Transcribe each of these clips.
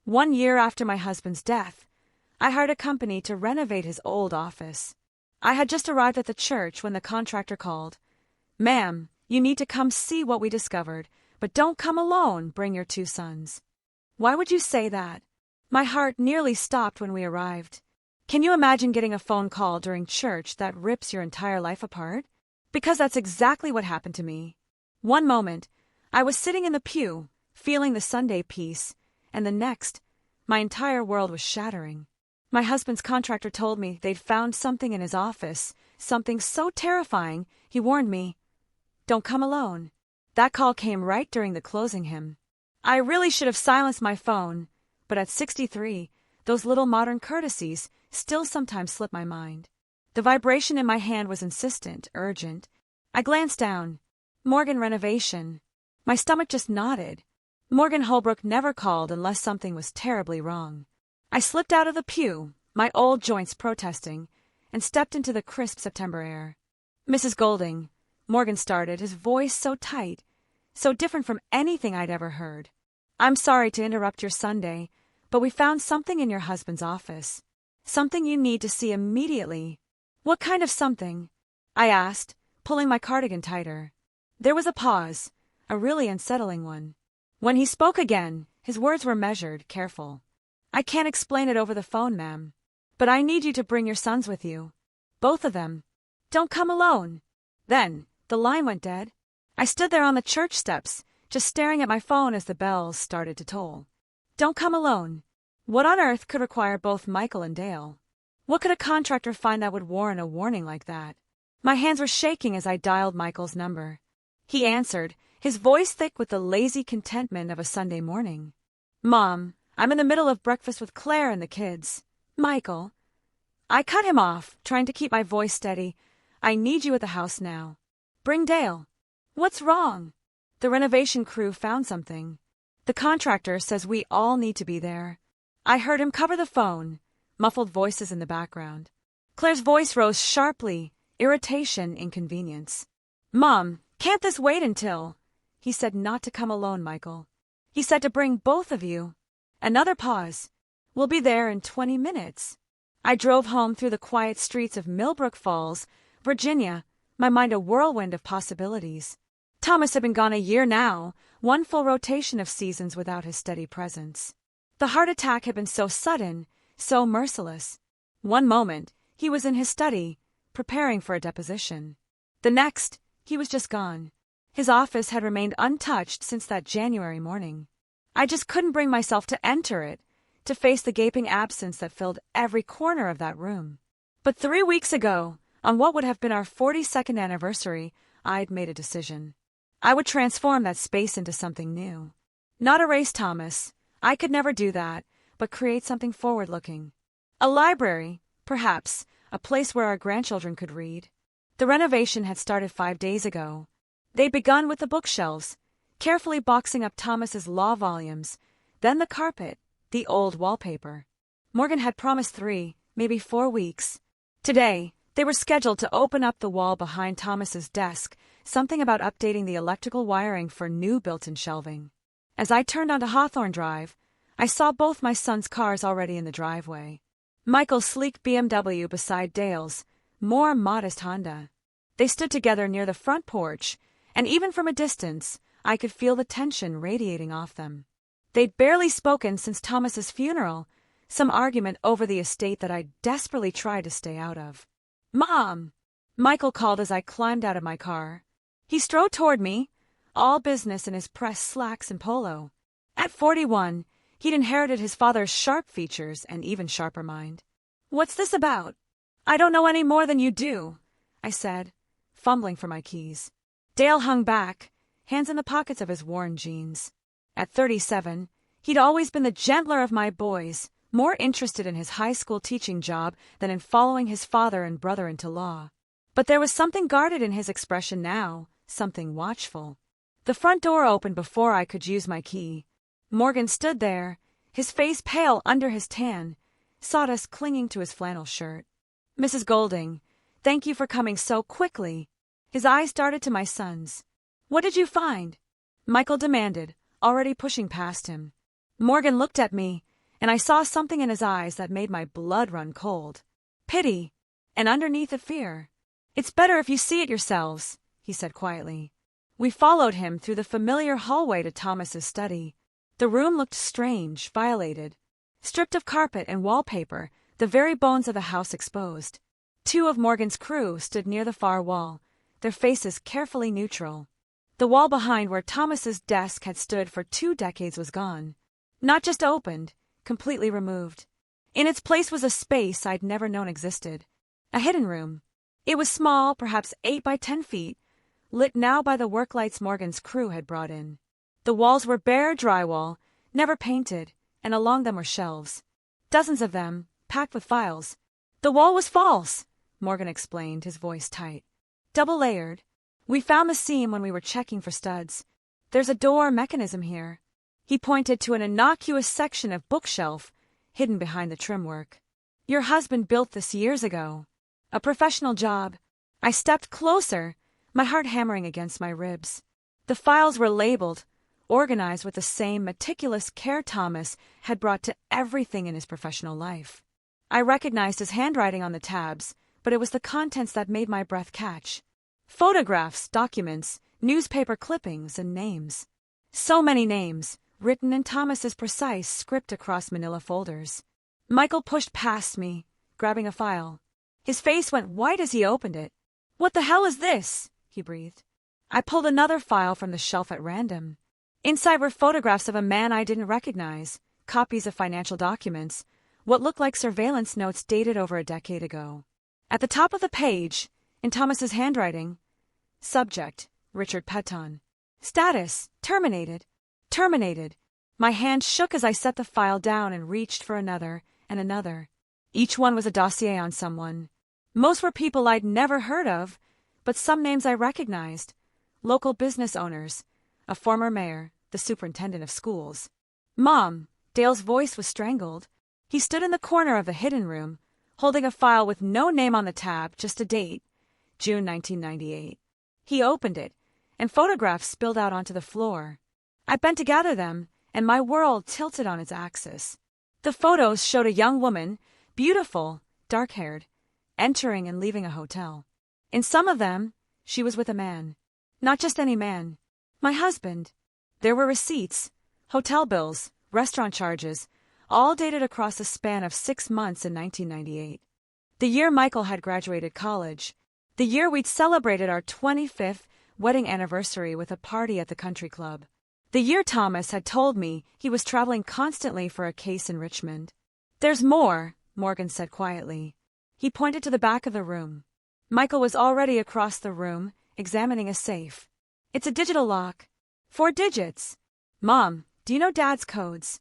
1 year after my husband's death, I hired a company to renovate his old office. I had just arrived at the church when the contractor called. "Ma'am, you need to come see what we discovered, but don't come alone, bring your 2 sons." Why would you say that? My heart nearly stopped when we arrived. Can you imagine getting a phone call during church that rips your entire life apart? Because that's exactly what happened to me. One moment, I was sitting in the pew, feeling the Sunday peace, and the next, my entire world was shattering. My husband's contractor told me they'd found something in his office, something so terrifying, he warned me, "Don't come alone." That call came right during the closing hymn. I really should have silenced my phone, but at 63, those little modern courtesies still sometimes slip my mind. The vibration in my hand was insistent, urgent. I glanced down. Morgan Renovation. My stomach just nodded. Morgan Holbrook never called unless something was terribly wrong. I slipped out of the pew, my old joints protesting, and stepped into the crisp September air. "Mrs. Golding," Morgan started, his voice so tight, so different from anything I'd ever heard. "I'm sorry to interrupt your Sunday, but we found something in your husband's office. Something you need to see immediately." "What kind of something?" I asked, pulling my cardigan tighter. There was a pause, a really unsettling one. When he spoke again, his words were measured, careful. "I can't explain it over the phone, ma'am. But I need you to bring your sons with you. Both of them. Don't come alone." Then, the line went dead. I stood there on the church steps, just staring at my phone as the bells started to toll. Don't come alone. What on earth could require both Michael and Dale? What could a contractor find that would warrant a warning like that? My hands were shaking as I dialed Michael's number. He answered, his voice thick with the lazy contentment of a Sunday morning. "Mom, I'm in the middle of breakfast with Claire and the kids." "Michael." I cut him off, trying to keep my voice steady. "I need you at the house now. Bring Dale." "What's wrong?" "The renovation crew found something. The contractor says we all need to be there." I heard him cover the phone, muffled voices in the background. Claire's voice rose sharply, irritation, inconvenience. "Mom, can't this wait until—" He said not to come alone, Michael. He said to bring both of you. Another pause. "We'll be there in 20 minutes. I drove home through the quiet streets of Millbrook Falls, Virginia, my mind a whirlwind of possibilities. Thomas had been gone a year now, one full rotation of seasons without his steady presence. The heart attack had been so sudden, so merciless. One moment, he was in his study, preparing for a deposition. The next, he was just gone. His office had remained untouched since that January morning. I just couldn't bring myself to enter it, to face the gaping absence that filled every corner of that room. But 3 weeks ago, on what would have been our 42nd anniversary, I'd made a decision. I would transform that space into something new. Not erase Thomas, I could never do that, but create something forward-looking. A library, perhaps, a place where our grandchildren could read. The renovation had started 5 days ago. They'd begun with the bookshelves, carefully boxing up Thomas's law volumes, then the carpet, the old wallpaper. Morgan had promised 3, maybe 4 weeks. Today, they were scheduled to open up the wall behind Thomas's desk, something about updating the electrical wiring for new built-in shelving. As I turned onto Hawthorne Drive, I saw both my sons' cars already in the driveway. Michael's sleek BMW beside Dale's, more modest Honda. They stood together near the front porch, and even from a distance, I could feel the tension radiating off them. They'd barely spoken since Thomas's funeral, some argument over the estate that I desperately tried to stay out of. "Mom!" Michael called as I climbed out of my car. He strode toward me, all business in his pressed slacks and polo. At 41, he'd inherited his father's sharp features and even sharper mind. "What's this about?" "I don't know any more than you do," I said, fumbling for my keys. Dale hung back, hands in the pockets of his worn jeans. At 37, he'd always been the gentler of my boys, more interested in his high school teaching job than in following his father and brother into law. But there was something guarded in his expression now, something watchful. The front door opened before I could use my key. Morgan stood there, his face pale under his tan, sawdust clinging to his flannel shirt. "Mrs. Golding, thank you for coming so quickly." His eyes darted to my sons. "What did you find?" Michael demanded, already pushing past him. Morgan looked at me, and I saw something in his eyes that made my blood run cold. Pity, and underneath it fear. "It's better if you see it yourselves," he said quietly. We followed him through the familiar hallway to Thomas's study. The room looked strange, violated. Stripped of carpet and wallpaper, the very bones of the house exposed. Two of Morgan's crew stood near the far wall, their faces carefully neutral. The wall behind where Thomas's desk had stood for 2 decades was gone. Not just opened, completely removed. In its place was a space I'd never known existed. A hidden room. It was small, perhaps 8 by 10 feet, lit now by the work lights Morgan's crew had brought in. The walls were bare drywall, never painted, and along them were shelves. Dozens of them, packed with files. "The wall was false," Morgan explained, his voice tight. "Double-layered. We found the seam when we were checking for studs. There's a door mechanism here." He pointed to an innocuous section of bookshelf hidden behind the trim work. "Your husband built this years ago. A professional job." I stepped closer, my heart hammering against my ribs. The files were labeled, organized with the same meticulous care Thomas had brought to everything in his professional life. I recognized his handwriting on the tabs, but it was the contents that made my breath catch. Photographs, documents, newspaper clippings, and names. So many names, written in Thomas's precise script across manila folders. Michael pushed past me, grabbing a file. His face went white as he opened it. "What the hell is this?" he breathed. I pulled another file from the shelf at random. Inside were photographs of a man I didn't recognize, copies of financial documents, what looked like surveillance notes dated over a decade ago. At the top of the page, in Thomas's handwriting, subject, Richard Petton. Status, terminated. Terminated. My hand shook as I set the file down and reached for another and another. Each one was a dossier on someone. Most were people I'd never heard of, but some names I recognized. Local business owners, a former mayor, the superintendent of schools. "Mom," Dale's voice was strangled. He stood in the corner of the hidden room, holding a file with no name on the tab, just a date, June 1998. He opened it, and photographs spilled out onto the floor. I bent to gather them, and my world tilted on its axis. The photos showed a young woman, beautiful, dark-haired, entering and leaving a hotel. In some of them, she was with a man. Not just any man. My husband. There were receipts, hotel bills, restaurant charges, all dated across a span of 6 months in 1998. The year Michael had graduated college. The year we'd celebrated our 25th wedding anniversary with a party at the country club. The year Thomas had told me he was traveling constantly for a case in Richmond. "There's more," Morgan said quietly. He pointed to the back of the room. Michael was already across the room, examining a safe. "It's a digital lock. 4 digits. Mom, do you know Dad's codes?"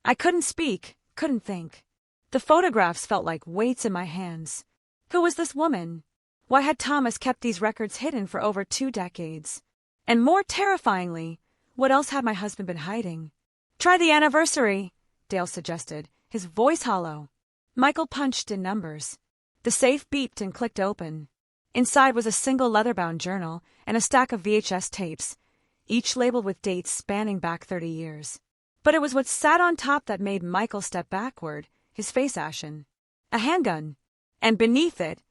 I couldn't speak, couldn't think. The photographs felt like weights in my hands. Who was this woman? Why had Thomas kept these records hidden for over 2 decades? And more terrifyingly, what else had my husband been hiding? "Try the anniversary," Dale suggested, his voice hollow. Michael punched in numbers. The safe beeped and clicked open. Inside was a single leather-bound journal and a stack of VHS tapes, each labeled with dates spanning back 30 years. But it was what sat on top that made Michael step backward, his face ashen. A handgun. And beneath it,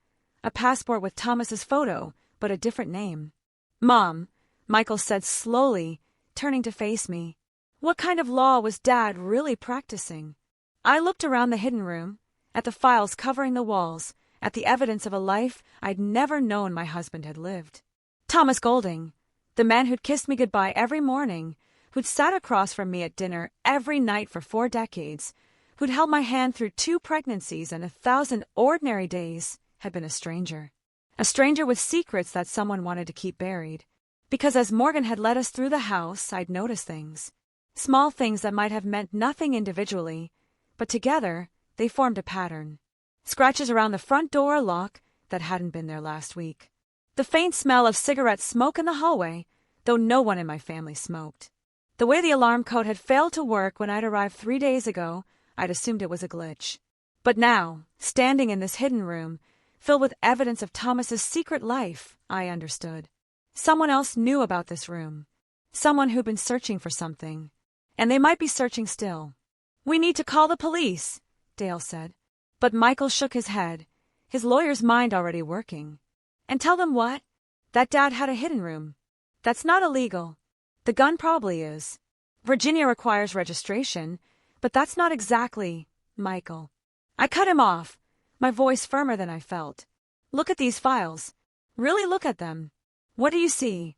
a passport with Thomas's photo, but a different name. "Mom," Michael said slowly, turning to face me. What kind of law was Dad really practicing? I looked around the hidden room, at the files covering the walls, at the evidence of a life I'd never known my husband had lived. Thomas Golding, the man who'd kissed me goodbye every morning, who'd sat across from me at dinner every night for 4 decades, who'd held my hand through 2 pregnancies and 1,000 ordinary days, had been a stranger. A stranger with secrets that someone wanted to keep buried. Because as Morgan had led us through the house, I'd noticed things. Small things that might have meant nothing individually, but together they formed a pattern. Scratches around the front door lock that hadn't been there last week. The faint smell of cigarette smoke in the hallway, though no one in my family smoked. The way the alarm code had failed to work when I'd arrived 3 days ago, I'd assumed it was a glitch. But now, standing in this hidden room, filled with evidence of Thomas's secret life, I understood. Someone else knew about this room. Someone who'd been searching for something. And they might be searching still. "We need to call the police," Dale said. But Michael shook his head, his lawyer's mind already working. "And tell them what? That Dad had a hidden room. That's not illegal. The gun probably is. Virginia requires registration, but that's not exactly, Michael." I cut him off, my voice firmer than I felt. "Look at these files. Really look at them. What do you see?"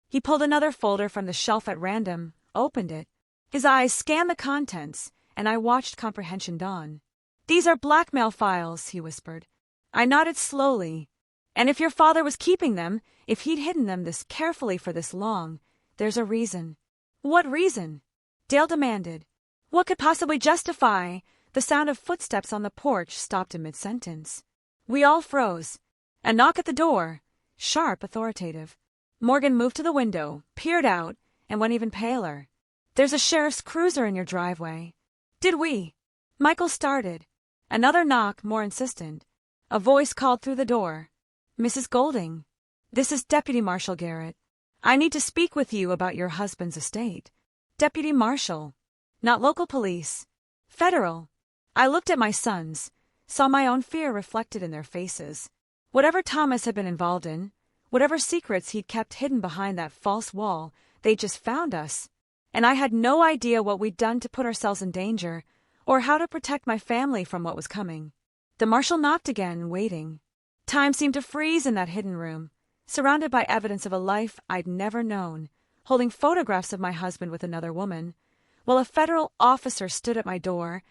He pulled another folder from the shelf at random, opened it. His eyes scanned the contents, and I watched comprehension dawn. "These are blackmail files," he whispered. I nodded slowly. "And if your father was keeping them, if he'd hidden them this carefully for this long, there's a reason." "What reason?" Dale demanded. "What could possibly justify—" The sound of footsteps on the porch stopped in mid-sentence. We all froze. A knock at the door, sharp, authoritative. Morgan moved to the window, peered out, and went even paler. "There's a sheriff's cruiser in your driveway." "Did we?" Michael started. Another knock, more insistent. A voice called through the door. "Mrs. Golding, this is Deputy Marshal Garrett. I need to speak with you about your husband's estate." Deputy Marshal. Not local police. Federal. I looked at my sons, saw my own fear reflected in their faces. Whatever Thomas had been involved in, whatever secrets he'd kept hidden behind that false wall, they'd just found us. And I had no idea what we'd done to put ourselves in danger, or how to protect my family from what was coming. The marshal knocked again, waiting. Time seemed to freeze in that hidden room, surrounded by evidence of a life I'd never known, holding photographs of my husband with another woman, while a federal officer stood at my door,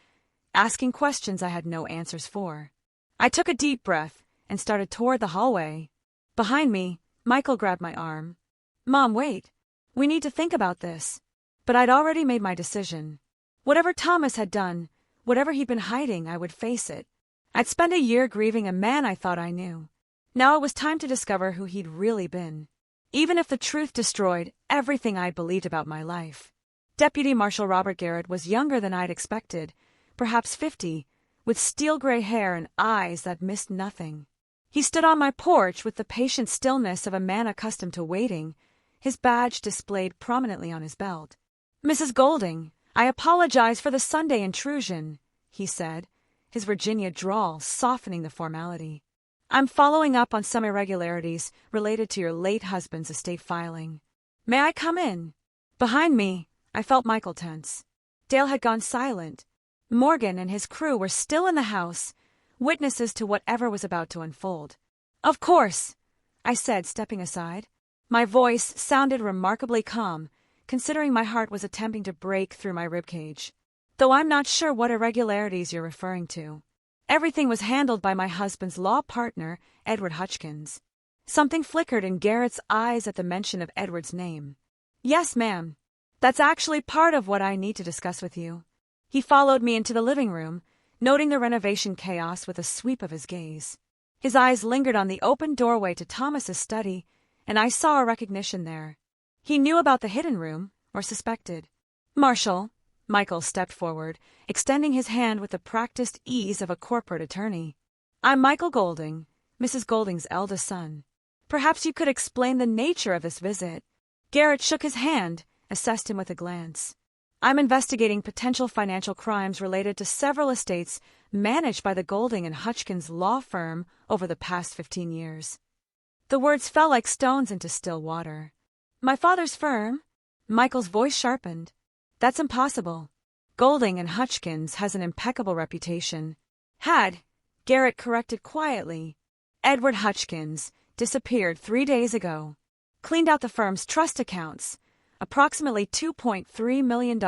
asking questions I had no answers for. I took a deep breath and started toward the hallway. Behind me, Michael grabbed my arm. "Mom, wait. We need to think about this." But I'd already made my decision. Whatever Thomas had done, whatever he'd been hiding, I would face it. I'd spent a year grieving a man I thought I knew. Now it was time to discover who he'd really been, even if the truth destroyed everything I'd believed about my life. Deputy Marshal Robert Garrett was younger than I'd expected, perhaps 50, with steel-gray hair and eyes that missed nothing. He stood on my porch with the patient stillness of a man accustomed to waiting, his badge displayed prominently on his belt. "Mrs. Golding, I apologize for the Sunday intrusion," he said, his Virginia drawl softening the formality. "I'm following up on some irregularities related to your late husband's estate filing. May I come in?" Behind me, I felt Michael tense. Dale had gone silent. Morgan and his crew were still in the house, witnesses to whatever was about to unfold. "Of course," I said, stepping aside. My voice sounded remarkably calm, considering my heart was attempting to break through my ribcage. "Though I'm not sure what irregularities you're referring to. Everything was handled by my husband's law partner, Edward Hutchkins." Something flickered in Garrett's eyes at the mention of Edward's name. "Yes, ma'am. That's actually part of what I need to discuss with you." He followed me into the living room, noting the renovation chaos with a sweep of his gaze. His eyes lingered on the open doorway to Thomas's study, and I saw a recognition there. He knew about the hidden room, or suspected. "Marshal," Michael stepped forward, extending his hand with the practiced ease of a corporate attorney. "I'm Michael Golding, Mrs. Golding's eldest son. Perhaps you could explain the nature of this visit." Garrett shook his hand, assessed him with a glance. "I'm investigating potential financial crimes related to several estates managed by the Golding and Hutchkins law firm over the past 15 years. The words fell like stones into still water. "My father's firm?" Michael's voice sharpened. "That's impossible. Golding and Hutchkins has an impeccable reputation." "Had," Garrett corrected quietly. "Edward Hutchkins disappeared 3 days ago. Cleaned out the firm's trust accounts, approximately $2.3 million,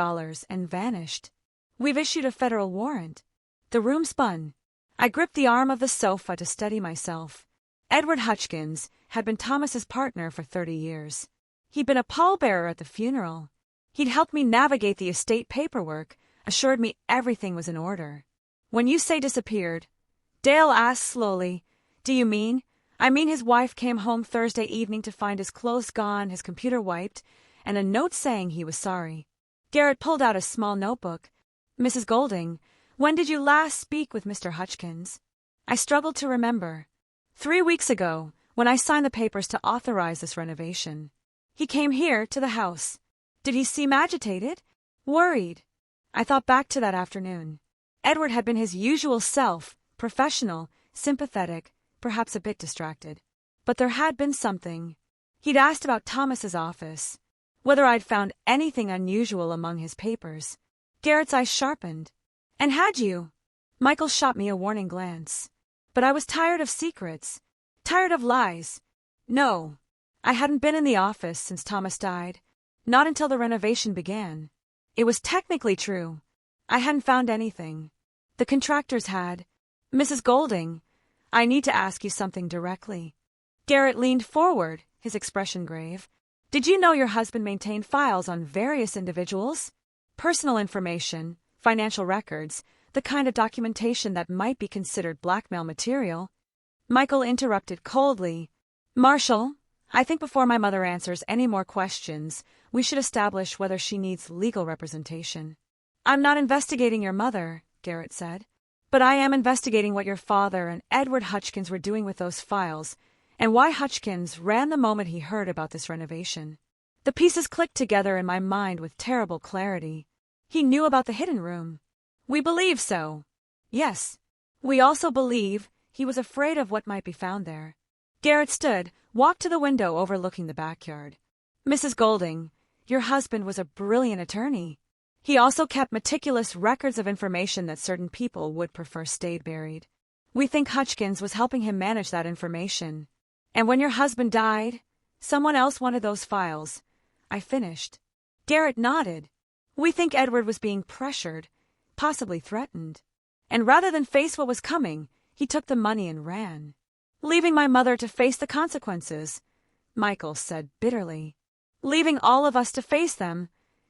and vanished. We've issued a federal warrant." The room spun. I gripped the arm of the sofa to steady myself. Edward Hutchkins had been Thomas's partner for 30 years. He'd been a pallbearer at the funeral. He'd helped me navigate the estate paperwork, assured me everything was in order. "When you say disappeared," Dale asked slowly, "do you mean?" "I mean his wife came home Thursday evening to find his clothes gone, his computer wiped, and a note saying he was sorry." Garrett pulled out a small notebook. "Mrs. Golding, when did you last speak with Mr. Hutchkins?" I struggled to remember. 3 weeks ago, when I signed the papers to authorize this renovation. He came here to the house. Did he seem agitated? Worried? I thought back to that afternoon. Edward had been his usual self, professional, sympathetic, perhaps a bit distracted. But there had been something. He'd asked about Thomas's office, whether I'd found anything unusual among his papers. Garrett's eyes sharpened. And had you? Michael shot me a warning glance. But I was tired of secrets, tired of lies. No, I hadn't been in the office since Thomas died, not until the renovation began. It was technically true. I hadn't found anything. The contractors had. Mrs. Golding, I need to ask you something directly. Garrett leaned forward, his expression grave. Did you know your husband maintained files on various individuals? Personal information, financial records, the kind of documentation that might be considered blackmail material. Michael interrupted coldly. Marshall, I think before my mother answers any more questions, we should establish whether she needs legal representation. I'm not investigating your mother, Garrett said, but I am investigating what your father and Edward Hutchkins were doing with those files, and why Hutchkins ran the moment he heard about this renovation. The pieces clicked together in my mind with terrible clarity. He knew about the hidden room. We believe so. Yes. We also believe he was afraid of what might be found there. Garrett stood, walked to the window overlooking the backyard. Mrs. Golding, your husband was a brilliant attorney. He also kept meticulous records of information that certain people would prefer stayed buried. We think Hutchkins was helping him manage that information. And when your husband died, someone else wanted those files. I finished. Garrett nodded. We think Edward was being pressured, possibly threatened. And rather than face what was coming, he took the money and ran. Leaving my mother to face the consequences, Michael said bitterly. Leaving all of us to face them,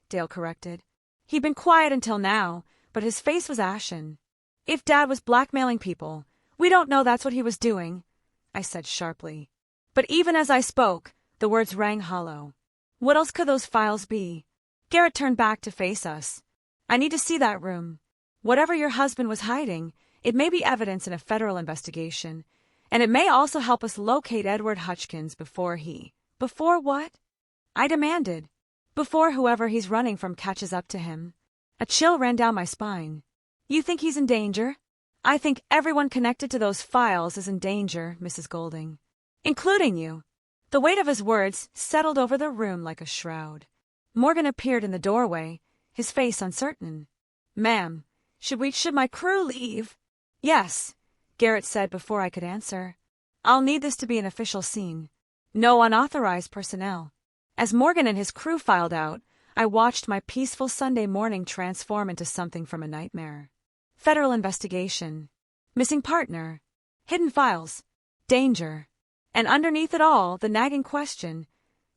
Dale corrected. He'd been quiet until now, but his face was ashen. If Dad was blackmailing people, we don't know that's what he was doing, I said sharply. But even as I spoke, the words rang hollow. What else could those files be? Garrett turned back to face us. I need to see that room. Whatever your husband was hiding, it may be evidence in a federal investigation, and it may also help us locate Edward Hutchkins before what? I demanded. Before whoever he's running from catches up to him. A chill ran down my spine. You think he's in danger? I think everyone connected to those files is in danger, Mrs. Golding. Including you. The weight of his words settled over the room like a shroud. Morgan appeared in the doorway, his face uncertain. Ma'am, should my crew leave? Yes, Garrett said before I could answer. I'll need this to be an official scene. No unauthorized personnel. As Morgan and his crew filed out, I watched my peaceful Sunday morning transform into something from a nightmare. Federal investigation. Missing partner. Hidden files. Danger. And underneath it all, the nagging question,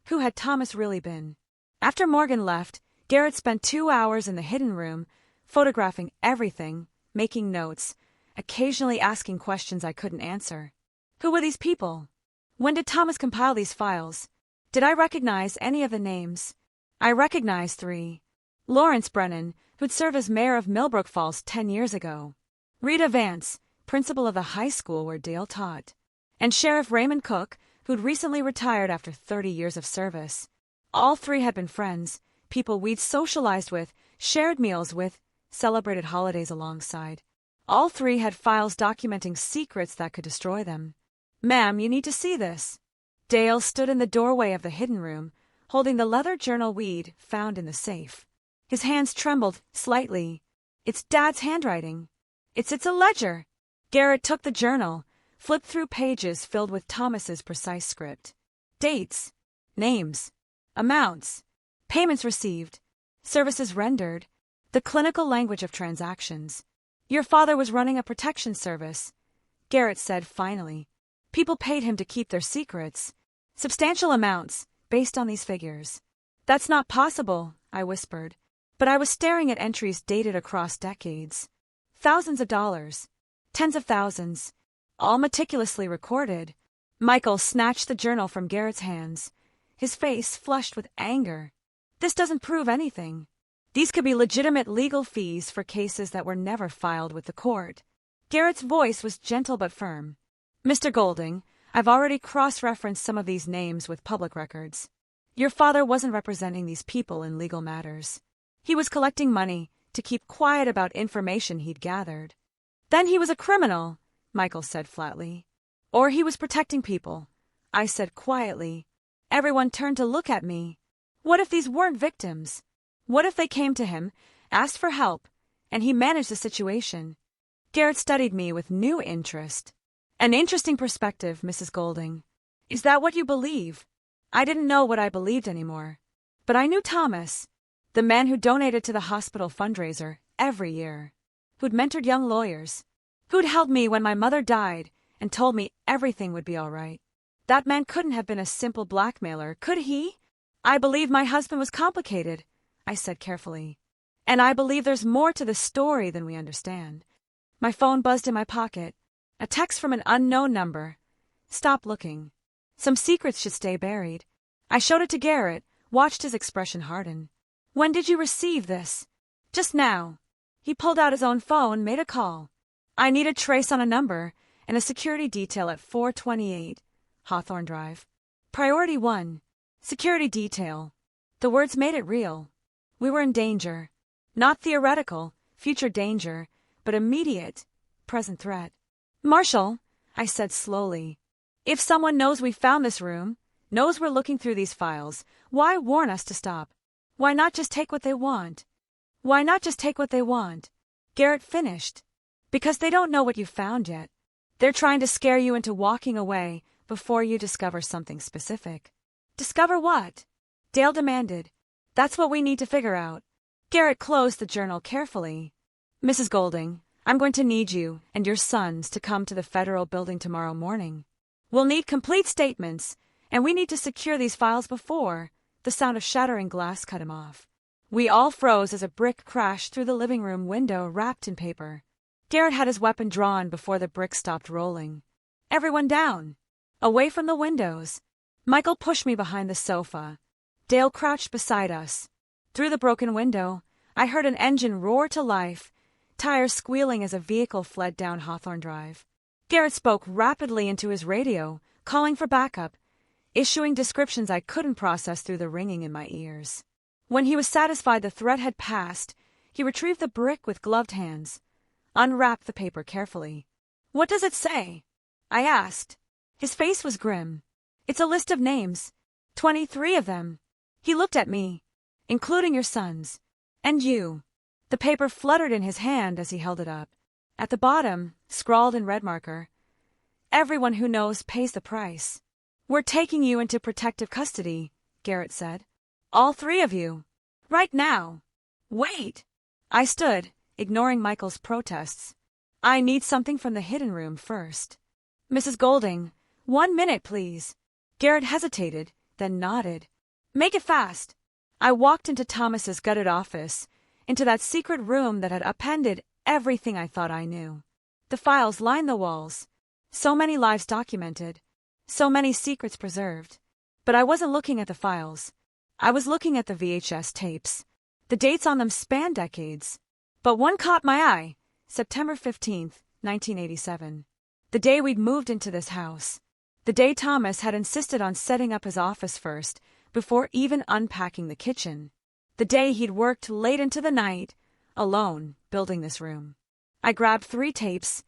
who had Thomas really been? After Morgan left, Garrett spent 2 hours in the hidden room, photographing everything, making notes, occasionally asking questions I couldn't answer. Who were these people? When did Thomas compile these files? Did I recognize any of the names? I recognized 3. Lawrence Brennan, who'd served as mayor of Millbrook Falls 10 years ago. Rita Vance, principal of the high school where Dale taught. And Sheriff Raymond Cook, who'd recently retired after 30 years of service. All 3 had been friends, people we'd socialized with, shared meals with, celebrated holidays alongside. All 3 had files documenting secrets that could destroy them. Ma'am, you need to see this. Dale stood in the doorway of the hidden room, holding the leather journal we'd found in the safe. His hands trembled slightly. It's Dad's handwriting. It's a ledger. Garrett took the journal, flipped through pages filled with Thomas's precise script. Dates, names, amounts, payments received, services rendered, the clinical language of transactions. Your father was running a protection service, Garrett said finally. People paid him to keep their secrets. Substantial amounts, based on these figures. That's not possible, I whispered. But I was staring at entries dated across decades. Thousands of dollars. Tens of thousands. All meticulously recorded. Michael snatched the journal from Garrett's hands, his face flushed with anger. This doesn't prove anything. These could be legitimate legal fees for cases that were never filed with the court. Garrett's voice was gentle but firm. Mr. Golding, I've already cross-referenced some of these names with public records. Your father wasn't representing these people in legal matters. He was collecting money, to keep quiet about information he'd gathered. Then he was a criminal, Michael said flatly. Or he was protecting people, I said quietly. Everyone turned to look at me. What if these weren't victims? What if they came to him, asked for help, and he managed the situation? Garrett studied me with new interest. An interesting perspective, Mrs. Golding. Is that what you believe? I didn't know what I believed anymore. But I knew Thomas, the man who donated to the hospital fundraiser every year, who'd mentored young lawyers, who'd held me when my mother died and told me everything would be all right. That man couldn't have been a simple blackmailer, could he? I believe my husband was complicated, I said carefully. And I believe there's more to the story than we understand. My phone buzzed in my pocket. A text from an unknown number. Stop looking. Some secrets should stay buried. I showed it to Garrett, watched his expression harden. When did you receive this? Just now. He pulled out his own phone, made a call. I need a trace on a number and a security detail at 428 Hawthorne Drive. Priority 1. Security detail. The words made it real. We were in danger. Not theoretical, future danger, but immediate, present threat. Marshall, I said slowly, if someone knows we found this room, knows we're looking through these files, why warn us to stop? Why not just take what they want? Why not just take what they want? Garrett finished. Because they don't know what you found yet. They're trying to scare you into walking away before you discover something specific. Discover what? Dale demanded. That's what we need to figure out. Garrett closed the journal carefully. Mrs. Golding, I'm going to need you and your sons to come to the federal building tomorrow morning. We'll need complete statements, and we need to secure these files before. The sound of shattering glass cut him off. We all froze as a brick crashed through the living room window wrapped in paper. Garrett had his weapon drawn before the brick stopped rolling. Everyone down. Away from the windows. Michael pushed me behind the sofa. Dale crouched beside us. Through the broken window, I heard an engine roar to life, tires squealing as a vehicle fled down Hawthorne Drive. Garrett spoke rapidly into his radio, calling for backup, issuing descriptions I couldn't process through the ringing in my ears. When he was satisfied the threat had passed, he retrieved the brick with gloved hands, unwrapped the paper carefully. What does it say? I asked. His face was grim. It's a list of names. 23 of them. He looked at me, including your sons. And you. The paper fluttered in his hand as he held it up. At the bottom, scrawled in red marker, everyone who knows pays the price. We're taking you into protective custody, Garrett said. All 3 of you. Right now. Wait. I stood, ignoring Michael's protests. I need something from the hidden room first. Mrs. Golding, 1 minute, please. Garrett hesitated, then nodded. Make it fast. I walked into Thomas's gutted office, into that secret room that had appended everything I thought I knew. The files lined the walls. So many lives documented. So many secrets preserved. But I wasn't looking at the files. I was looking at the VHS tapes. The dates on them spanned decades. But one caught my eye. September 15th, 1987. The day we'd moved into this house. The day Thomas had insisted on setting up his office first, before even unpacking the kitchen. The day he'd worked late into the night, alone, building this room. I grabbed 3 tapes,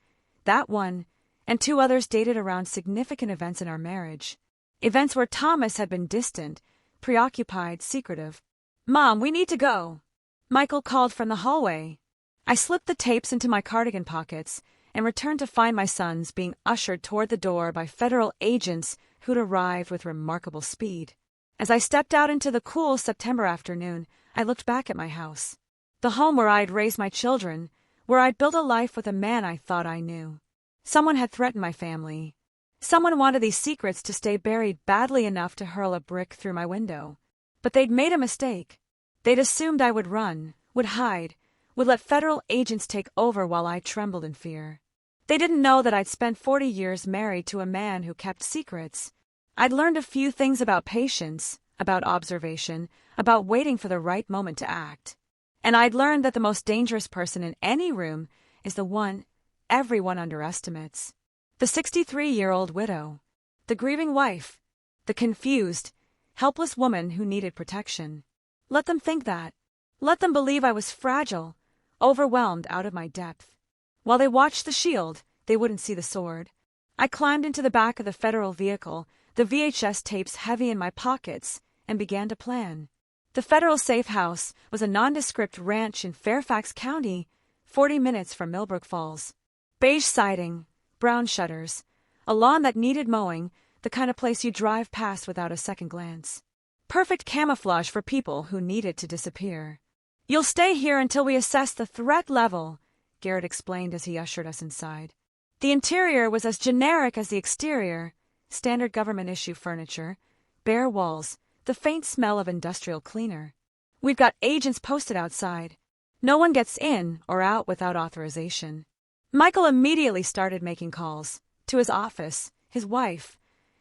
that one, and 2 others dated around significant events in our marriage. Events where Thomas had been distant, preoccupied, secretive. Mom, we need to go. Michael called from the hallway. I slipped the tapes into my cardigan pockets and returned to find my sons being ushered toward the door by federal agents who'd arrived with remarkable speed. As I stepped out into the cool September afternoon, I looked back at my house. The home where I'd raised my children, where I'd built a life with a man I thought I knew. Someone had threatened my family. Someone wanted these secrets to stay buried badly enough to hurl a brick through my window. But they'd made a mistake. They'd assumed I would run, would hide, would let federal agents take over while I trembled in fear. They didn't know that I'd spent 40 years married to a man who kept secrets. I'd learned a few things about patience, about observation, about waiting for the right moment to act. And I'd learned that the most dangerous person in any room is the one everyone underestimates. The 63-year-old widow, the grieving wife, the confused, helpless woman who needed protection. Let them think that. Let them believe I was fragile, overwhelmed out of my depth. While they watched the shield, they wouldn't see the sword. I climbed into the back of the federal vehicle, the VHS tapes heavy in my pockets, and began to plan. The federal safe house was a nondescript ranch in Fairfax County, 40 minutes from Millbrook Falls. Beige siding, brown shutters, a lawn that needed mowing, the kind of place you drive past without a second glance. Perfect camouflage for people who needed to disappear. "You'll stay here until we assess the threat level," Garrett explained as he ushered us inside. The interior was as generic as the exterior, standard government-issue furniture, bare walls, the faint smell of industrial cleaner. "We've got agents posted outside. No one gets in or out without authorization." Michael immediately started making calls, to his office, his wife,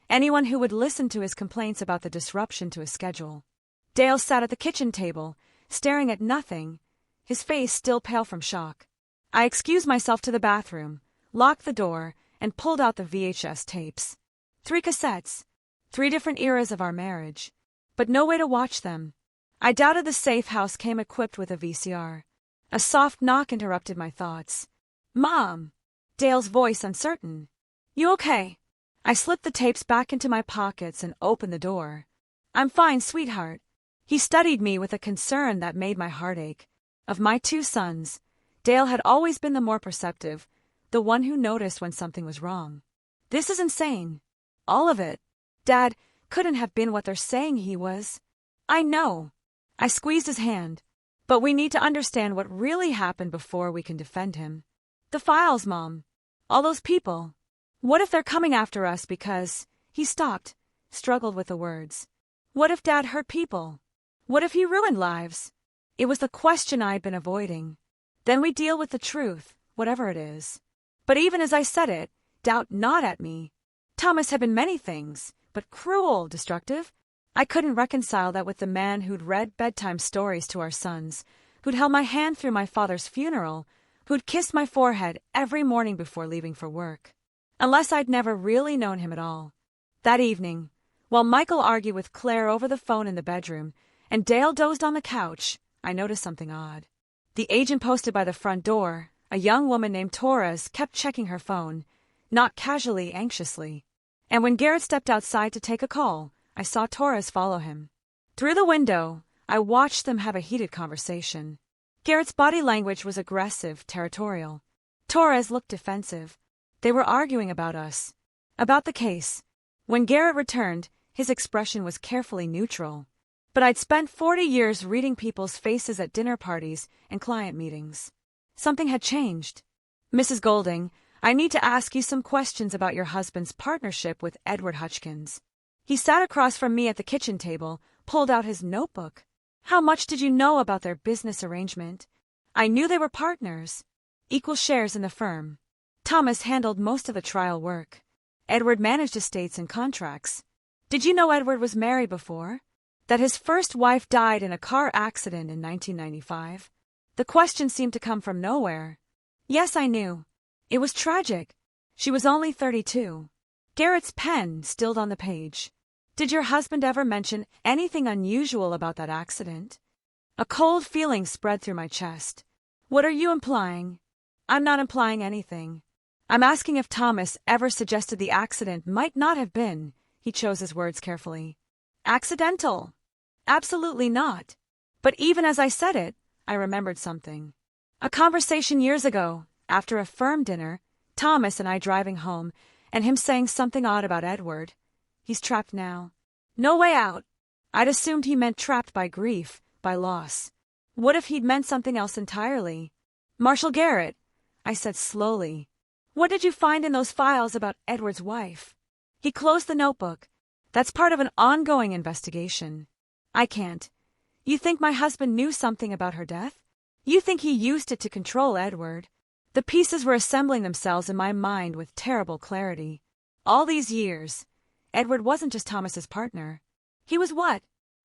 anyone who would listen to his complaints about the disruption to his schedule. Dale sat at the kitchen table, staring at nothing, his face still pale from shock. I excused myself to the bathroom, locked the door, and pulled out the VHS tapes. 3 cassettes, 3 different eras of our marriage, but no way to watch them. I doubted the safe house came equipped with a VCR. A soft knock interrupted my thoughts. "Mom!" Dale's voice uncertain. "You okay?" I slipped the tapes back into my pockets and opened the door. "I'm fine, sweetheart." He studied me with a concern that made my heart ache. Of my 2 sons, Dale had always been the more perceptive, the one who noticed when something was wrong. "This is insane. All of it. Dad couldn't have been what they're saying he was." "I know." I squeezed his hand. "But we need to understand what really happened before we can defend him." "The files, Mom. All those people. What if they're coming after us because—" He stopped, struggled with the words. "What if Dad hurt people? What if he ruined lives?" It was the question I'd been avoiding. Then we deal with the truth, whatever it is. But even as I said it, doubt gnawed at me. Thomas had been many things, but cruel, destructive. I couldn't reconcile that with the man who'd read bedtime stories to our sons, who'd held my hand through my father's funeral, who'd kissed my forehead every morning before leaving for work. Unless I'd never really known him at all. That evening, while Michael argued with Claire over the phone in the bedroom, and Dale dozed on the couch, I noticed something odd. The agent posted by the front door, a young woman named Torres, kept checking her phone, not casually, anxiously. And when Garrett stepped outside to take a call, I saw Torres follow him. Through the window, I watched them have a heated conversation. Garrett's body language was aggressive, territorial. Torres looked defensive. They were arguing about us, about the case. When Garrett returned, his expression was carefully neutral. But I'd spent 40 years reading people's faces at dinner parties and client meetings. Something had changed. "Mrs. Golding, I need to ask you some questions about your husband's partnership with Edward Hutchkins." He sat across from me at the kitchen table, pulled out his notebook. "How much did you know about their business arrangement?" "I knew they were partners. Equal shares in the firm. Thomas handled most of the trial work. Edward managed estates and contracts." "Did you know Edward was married before? That his first wife died in a car accident in 1995? The question seemed to come from nowhere. "Yes, I knew. It was tragic. She was only 32. Garrett's pen stilled on the page. "Did your husband ever mention anything unusual about that accident?" A cold feeling spread through my chest. "What are you implying?" "I'm not implying anything. I'm asking if Thomas ever suggested the accident might not have been," he chose his words carefully, "accidental. Absolutely not." But even as I said it, I remembered something. A conversation years ago, after a firm dinner, Thomas and I driving home, and him saying something odd about Edward. "He's trapped now. No way out." I'd assumed he meant trapped by grief, by loss. What if he'd meant something else entirely? "Marshal Garrett," I said slowly, "what did you find in those files about Edward's wife?" He closed the notebook. "That's part of an ongoing investigation." "I can't. You think my husband knew something about her death? You think he used it to control Edward?" The pieces were assembling themselves in my mind with terrible clarity. All these years, Edward wasn't just Thomas's partner. He was what?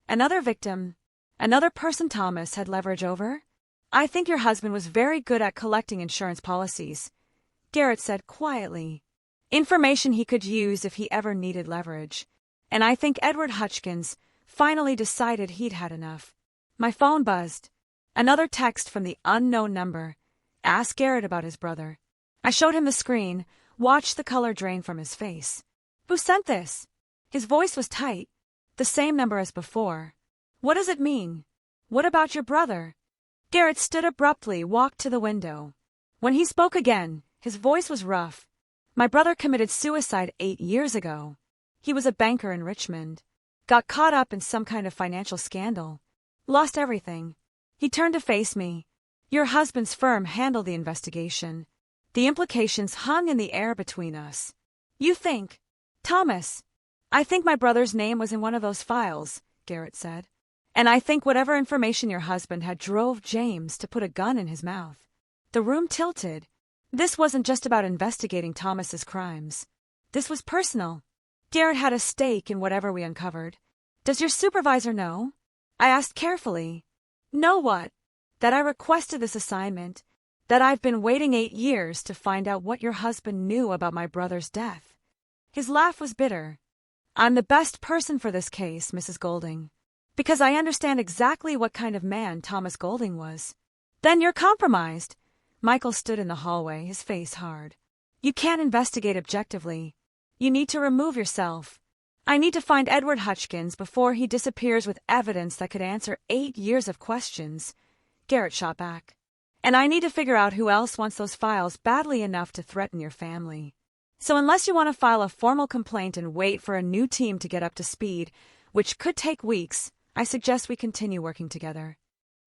Another victim? Another person Thomas had leverage over? "I think your husband was very good at collecting insurance policies," Garrett said quietly. "Information he could use if he ever needed leverage. And I think Edward Hutchkins finally decided he'd had enough." My phone buzzed. Another text from the unknown number. Ask Garrett about his brother. I showed him the screen, watched the color drain from his face. Who sent this? His voice was tight. The same number as before. What does it mean? What about your brother? Garrett stood abruptly, walked to the window. When he spoke again, his voice was rough. My brother committed suicide 8 years ago. He was a banker in Richmond. Got caught up in some kind of financial scandal. Lost everything. He turned to face me. Your husband's firm handled the investigation. The implications hung in the air between us. You think... Thomas, I think my brother's name was in one of those files, Garrett said. And I think whatever information your husband had drove James to put a gun in his mouth. The room tilted. This wasn't just about investigating Thomas's crimes. This was personal. Garrett had a stake in whatever we uncovered. Does your supervisor know? I asked carefully. Know what? That I requested this assignment. That I've been waiting 8 years to find out what your husband knew about my brother's death. His laugh was bitter. I'm the best person for this case, Mrs. Golding. Because I understand exactly what kind of man Thomas Golding was. Then you're compromised. Michael stood in the hallway, his face hard. You can't investigate objectively. You need to remove yourself. I need to find Edward Hutchkins before he disappears with evidence that could answer 8 years of questions. Garrett shot back. And I need to figure out who else wants those files badly enough to threaten your family. So unless you want to file a formal complaint and wait for a new team to get up to speed, which could take weeks, I suggest we continue working together.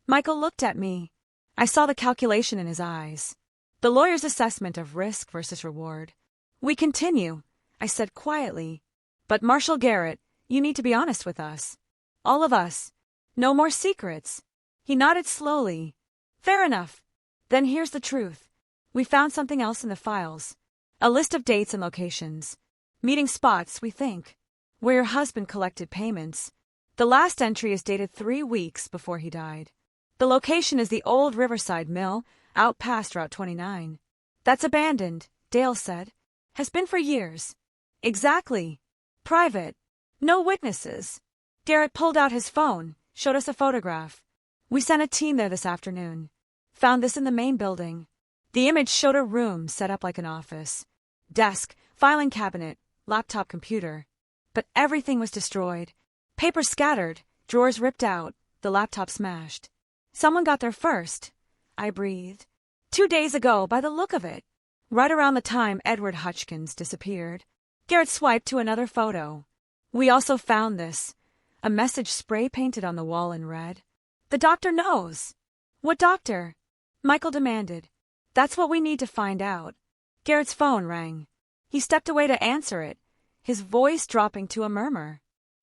Michael looked at me. I saw the calculation in his eyes. The lawyer's assessment of risk versus reward. We continue, I said quietly. But Marshal Garrett, you need to be honest with us. All of us. No more secrets. He nodded slowly. Fair enough. Then here's the truth. We found something else in the files. A list of dates and locations. Meeting spots, we think. Where your husband collected payments. The last entry is dated 3 weeks before he died. The location is the old Riverside Mill, out past Route 29. That's abandoned, Dale said. Has been for years. Exactly. Private. No witnesses. Garrett pulled out his phone, showed us a photograph. We sent a team there this afternoon. Found this in the main building. The image showed a room set up like an office. Desk, filing cabinet, laptop computer. But everything was destroyed. Paper scattered, drawers ripped out, the laptop smashed. Someone got there first. I breathed. 2 days ago, by the look of it. Right around the time Edward Hutchkins disappeared. Garrett swiped to another photo. We also found this. A message spray-painted on the wall in red. The doctor knows. What doctor? Michael demanded. That's what we need to find out. Garrett's phone rang. He stepped away to answer it, his voice dropping to a murmur.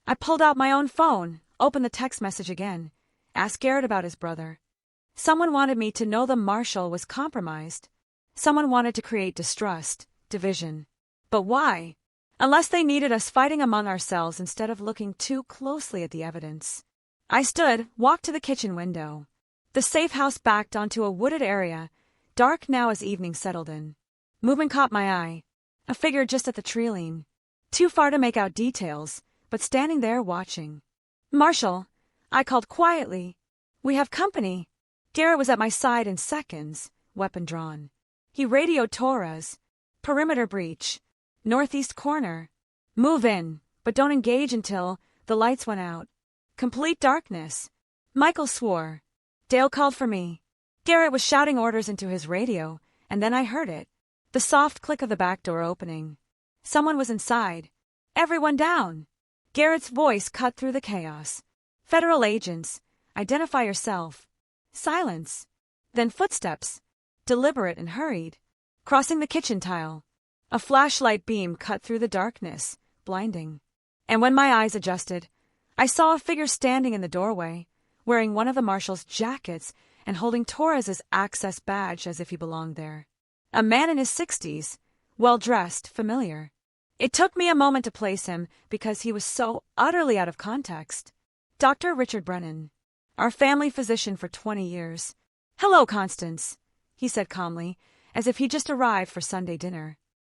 I pulled out my own phone, opened the text message again, asked Garrett about his brother. Someone wanted me to know the marshal was compromised. Someone wanted to create distrust, division. But why? Unless they needed us fighting among ourselves instead of looking too closely at the evidence. I stood, walked to the kitchen window. The safe house backed onto a wooded area, dark now as evening settled in. Movement caught my eye. A figure just at the tree-line. Too far to make out details, but standing there watching. Marshal, I called quietly. We have company. Garrett was at my side in seconds, weapon drawn. He radioed Torres. Perimeter breach. Northeast corner. Move in, but don't engage until the lights went out. Complete darkness. Michael swore. Dale called for me. Garrett was shouting orders into his radio, and then I heard it. The soft click of the back door opening. Someone was inside. Everyone down. Garrett's voice cut through the chaos. Federal agents. Identify yourself. Silence. Then footsteps. Deliberate and hurried. Crossing the kitchen tile. A flashlight beam cut through the darkness, blinding. And when my eyes adjusted, I saw a figure standing in the doorway, wearing one of the marshal's jackets and holding Torres's access badge as if he belonged there. A man in his 60s, well-dressed, familiar. It took me a moment to place him because he was so utterly out of context. Dr. Richard Brennan, our family physician for 20 years. Hello, Constance, he said calmly, as if he'd just arrived for Sunday dinner.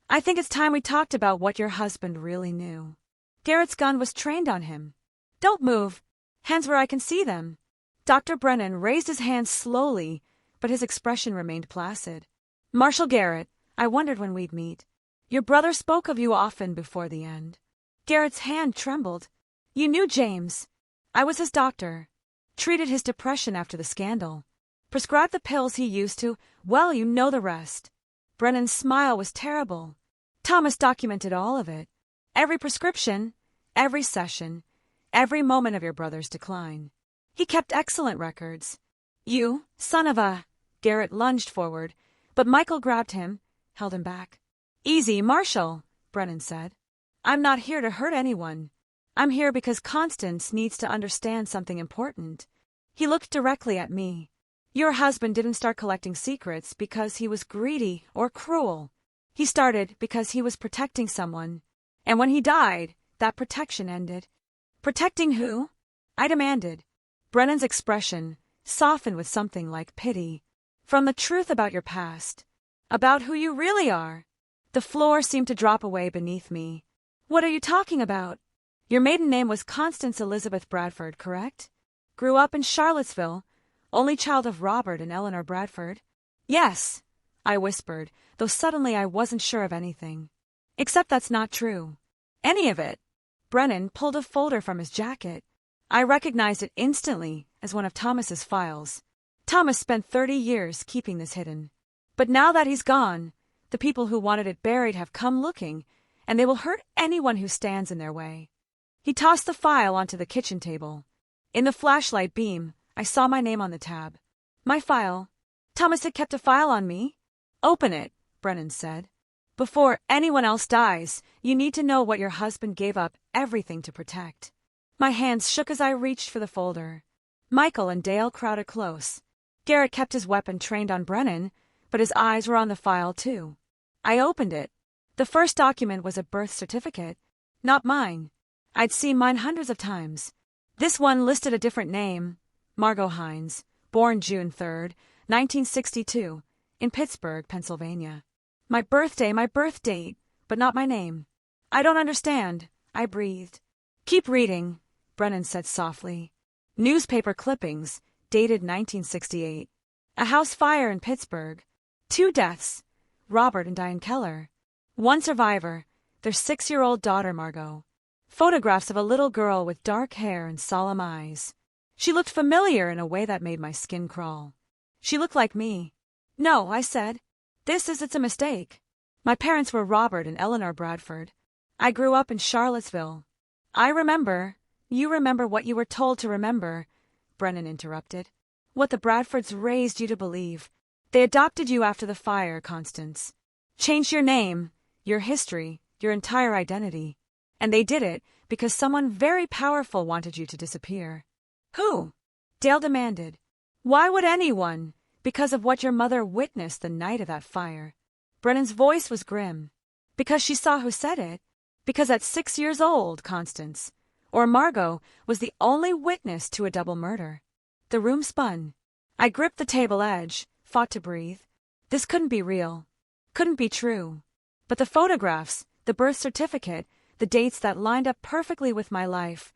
I think it's time we talked about what your husband really knew. Garrett's gun was trained on him. Don't move. Hands where I can see them. Dr. Brennan raised his hand slowly, but his expression remained placid. Marshall Garrett, I wondered when we'd meet. Your brother spoke of you often before the end. Garrett's hand trembled. You knew James. I was his doctor. Treated his depression after the scandal. Prescribed the pills he used to, well, you know the rest. Brennan's smile was terrible. Thomas documented all of it. Every prescription, every session, every moment of your brother's decline. He kept excellent records. You, son of a... Garrett lunged forward, but Michael grabbed him, held him back. Easy, Marshall, Brennan said. I'm not here to hurt anyone. I'm here because Constance needs to understand something important. He looked directly at me. Your husband didn't start collecting secrets because he was greedy or cruel. He started because he was protecting someone. And when he died, that protection ended. Protecting who? I demanded. Brennan's expression softened with something like pity. From the truth about your past. About who you really are. The floor seemed to drop away beneath me. What are you talking about? Your maiden name was Constance Elizabeth Bradford, correct? Grew up in Charlottesville, only child of Robert and Eleanor Bradford. Yes, I whispered, though suddenly I wasn't sure of anything. Except that's not true. Any of it. Brennan pulled a folder from his jacket. I recognized it instantly as one of Thomas's files. Thomas spent 30 years keeping this hidden. But now that he's gone, the people who wanted it buried have come looking, and they will hurt anyone who stands in their way. He tossed the file onto the kitchen table. In the flashlight beam, I saw my name on the tab. My file. Thomas had kept a file on me. Open it, Brennan said. Before anyone else dies, you need to know what your husband gave up everything to protect. My hands shook as I reached for the folder. Michael and Dale crowded close. Garrett kept his weapon trained on Brennan, but his eyes were on the file too. I opened it. The first document was a birth certificate. Not mine. I'd seen mine hundreds of times. This one listed a different name. Margot Hines, born June 3rd, 1962, in Pittsburgh, Pennsylvania. My birth date, but not my name. I don't understand, I breathed. Keep reading, Brennan said softly. Newspaper clippings, dated 1968. A house fire in Pittsburgh. 2 deaths, Robert and Diane Keller. 1 survivor, their 6-year-old daughter Margot. Photographs of a little girl with dark hair and solemn eyes. She looked familiar in a way that made my skin crawl. She looked like me. No, I said. It's a mistake. My parents were Robert and Eleanor Bradford. I grew up in Charlottesville. I remember. You remember what you were told to remember, Brennan interrupted. What the Bradfords raised you to believe. They adopted you after the fire, Constance. Changed your name, your history, your entire identity. And they did it because someone very powerful wanted you to disappear. Who? Dale demanded. Why would anyone? Because of what your mother witnessed the night of that fire. Brennan's voice was grim. Because she saw who said it. Because at 6 years old, Constance, or Margot, was the only witness to a double murder. The room spun. I gripped the table edge, fought to breathe. This couldn't be real. Couldn't be true. But the photographs, the birth certificate, the dates that lined up perfectly with my life,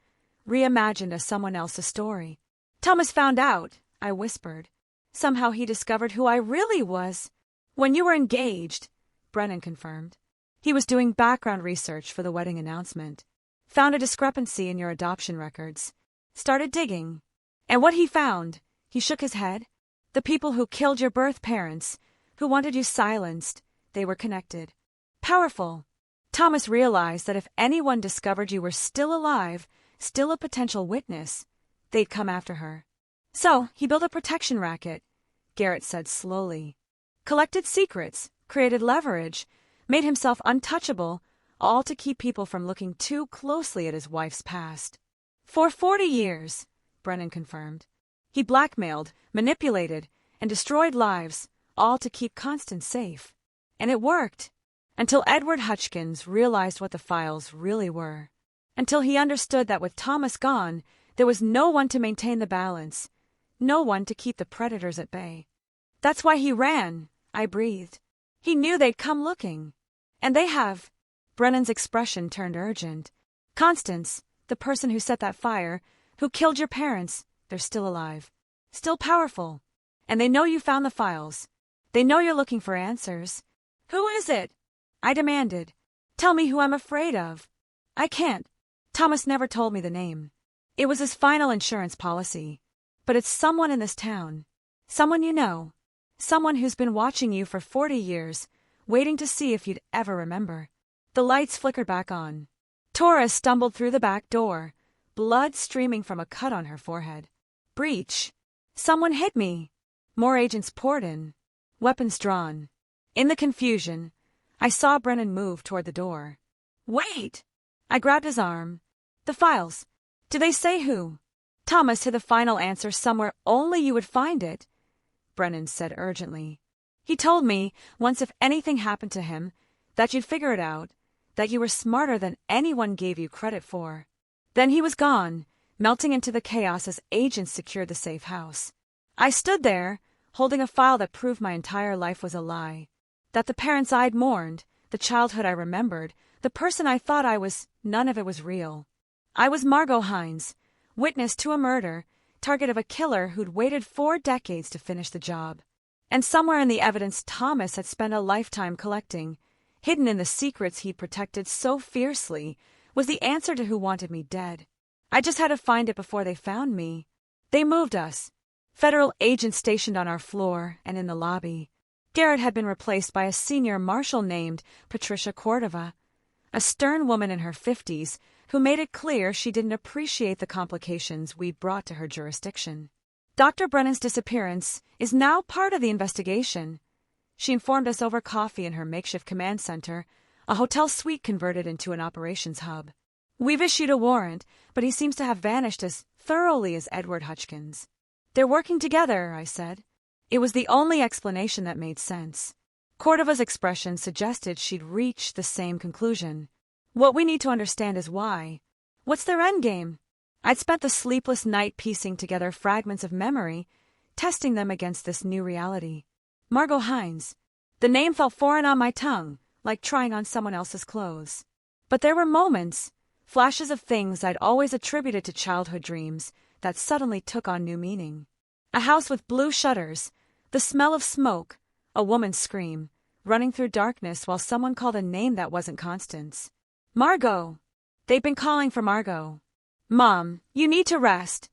reimagined as someone else's story. Thomas found out, I whispered. Somehow he discovered who I really was. When you were engaged, Brennan confirmed. He was doing background research for the wedding announcement. Found a discrepancy in your adoption records. Started digging. And what he found, he shook his head. The people who killed your birth parents, who wanted you silenced, they were connected. Powerful. Thomas realized that if anyone discovered you were still alive, still a potential witness, they'd come after her. So he built a protection racket, Garrett said slowly. Collected secrets, created leverage, made himself untouchable, all to keep people from looking too closely at his wife's past. For 40 years, Brennan confirmed. He blackmailed, manipulated, and destroyed lives, all to keep Constance safe. And it worked. Until Edward Hutchkins realized what the files really were. Until he understood that with Thomas gone, there was no one to maintain the balance, no one to keep the predators at bay. That's why he ran, I breathed. He knew they'd come looking. And they have. Brennan's expression turned urgent. Constance, the person who set that fire, who killed your parents, they're still alive. still powerful. And they know you found the files. They know you're looking for answers. Who is it? I demanded. Tell me who I'm afraid of. I can't. Thomas never told me the name. It was his final insurance policy. But it's someone in this town. Someone you know. Someone who's been watching you for 40 years, waiting to see if you'd ever remember. The lights flickered back on. Tora stumbled through the back door, blood streaming from a cut on her forehead. Breach. Someone hit me. More agents poured in, weapons drawn. In the confusion, I saw Brennan move toward the door. Wait! I grabbed his arm. The files. Do they say who? Thomas hid the final answer somewhere only you would find it, Brennan said urgently. He told me, once if anything happened to him, that you'd figure it out, that you were smarter than anyone gave you credit for. Then he was gone, melting into the chaos as agents secured the safe house. I stood there, holding a file that proved my entire life was a lie. That the parents I'd mourned, the childhood I remembered, the person I thought I was, none of it was real. I was Margot Hines, witness to a murder, target of a killer who'd waited 4 decades to finish the job. And somewhere in the evidence Thomas had spent a lifetime collecting, hidden in the secrets he'd protected so fiercely, was the answer to who wanted me dead. I just had to find it before they found me. They moved us. Federal agents stationed on our floor and in the lobby. Garrett had been replaced by a senior marshal named Patricia Cordova, a stern woman in her 50s who made it clear she didn't appreciate the complications we'd brought to her jurisdiction. Dr. Brennan's disappearance is now part of the investigation. She informed us over coffee in her makeshift command center, a hotel suite converted into an operations hub. We've issued a warrant, but he seems to have vanished as thoroughly as Edward Hutchkins. They're working together, I said. It was the only explanation that made sense. Cordova's expression suggested she'd reached the same conclusion. What we need to understand is why. What's their endgame? I'd spent the sleepless night piecing together fragments of memory, testing them against this new reality. Margot Hines. The name felt foreign on my tongue, like trying on someone else's clothes. But there were moments, flashes of things I'd always attributed to childhood dreams, that suddenly took on new meaning. A house with blue shutters, the smell of smoke, a woman's scream, running through darkness while someone called a name that wasn't Constance. Margot! They'd been calling for Margot. Mom, you need to rest.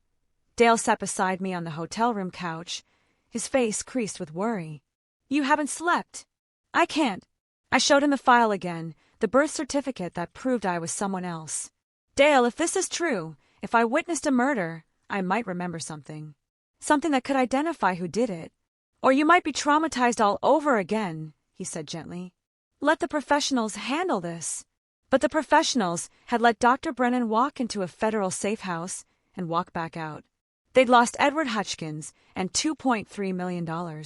Dale sat beside me on the hotel room couch, his face creased with worry. You haven't slept. I can't. I showed him the file again, the birth certificate that proved I was someone else. Dale, if this is true, if I witnessed a murder, I might remember something. Something that could identify who did it. Or you might be traumatized all over again, he said gently. Let the professionals handle this. But the professionals had let Dr. Brennan walk into a federal safe house and walk back out. They'd lost Edward Hutchkins and $2.3 million.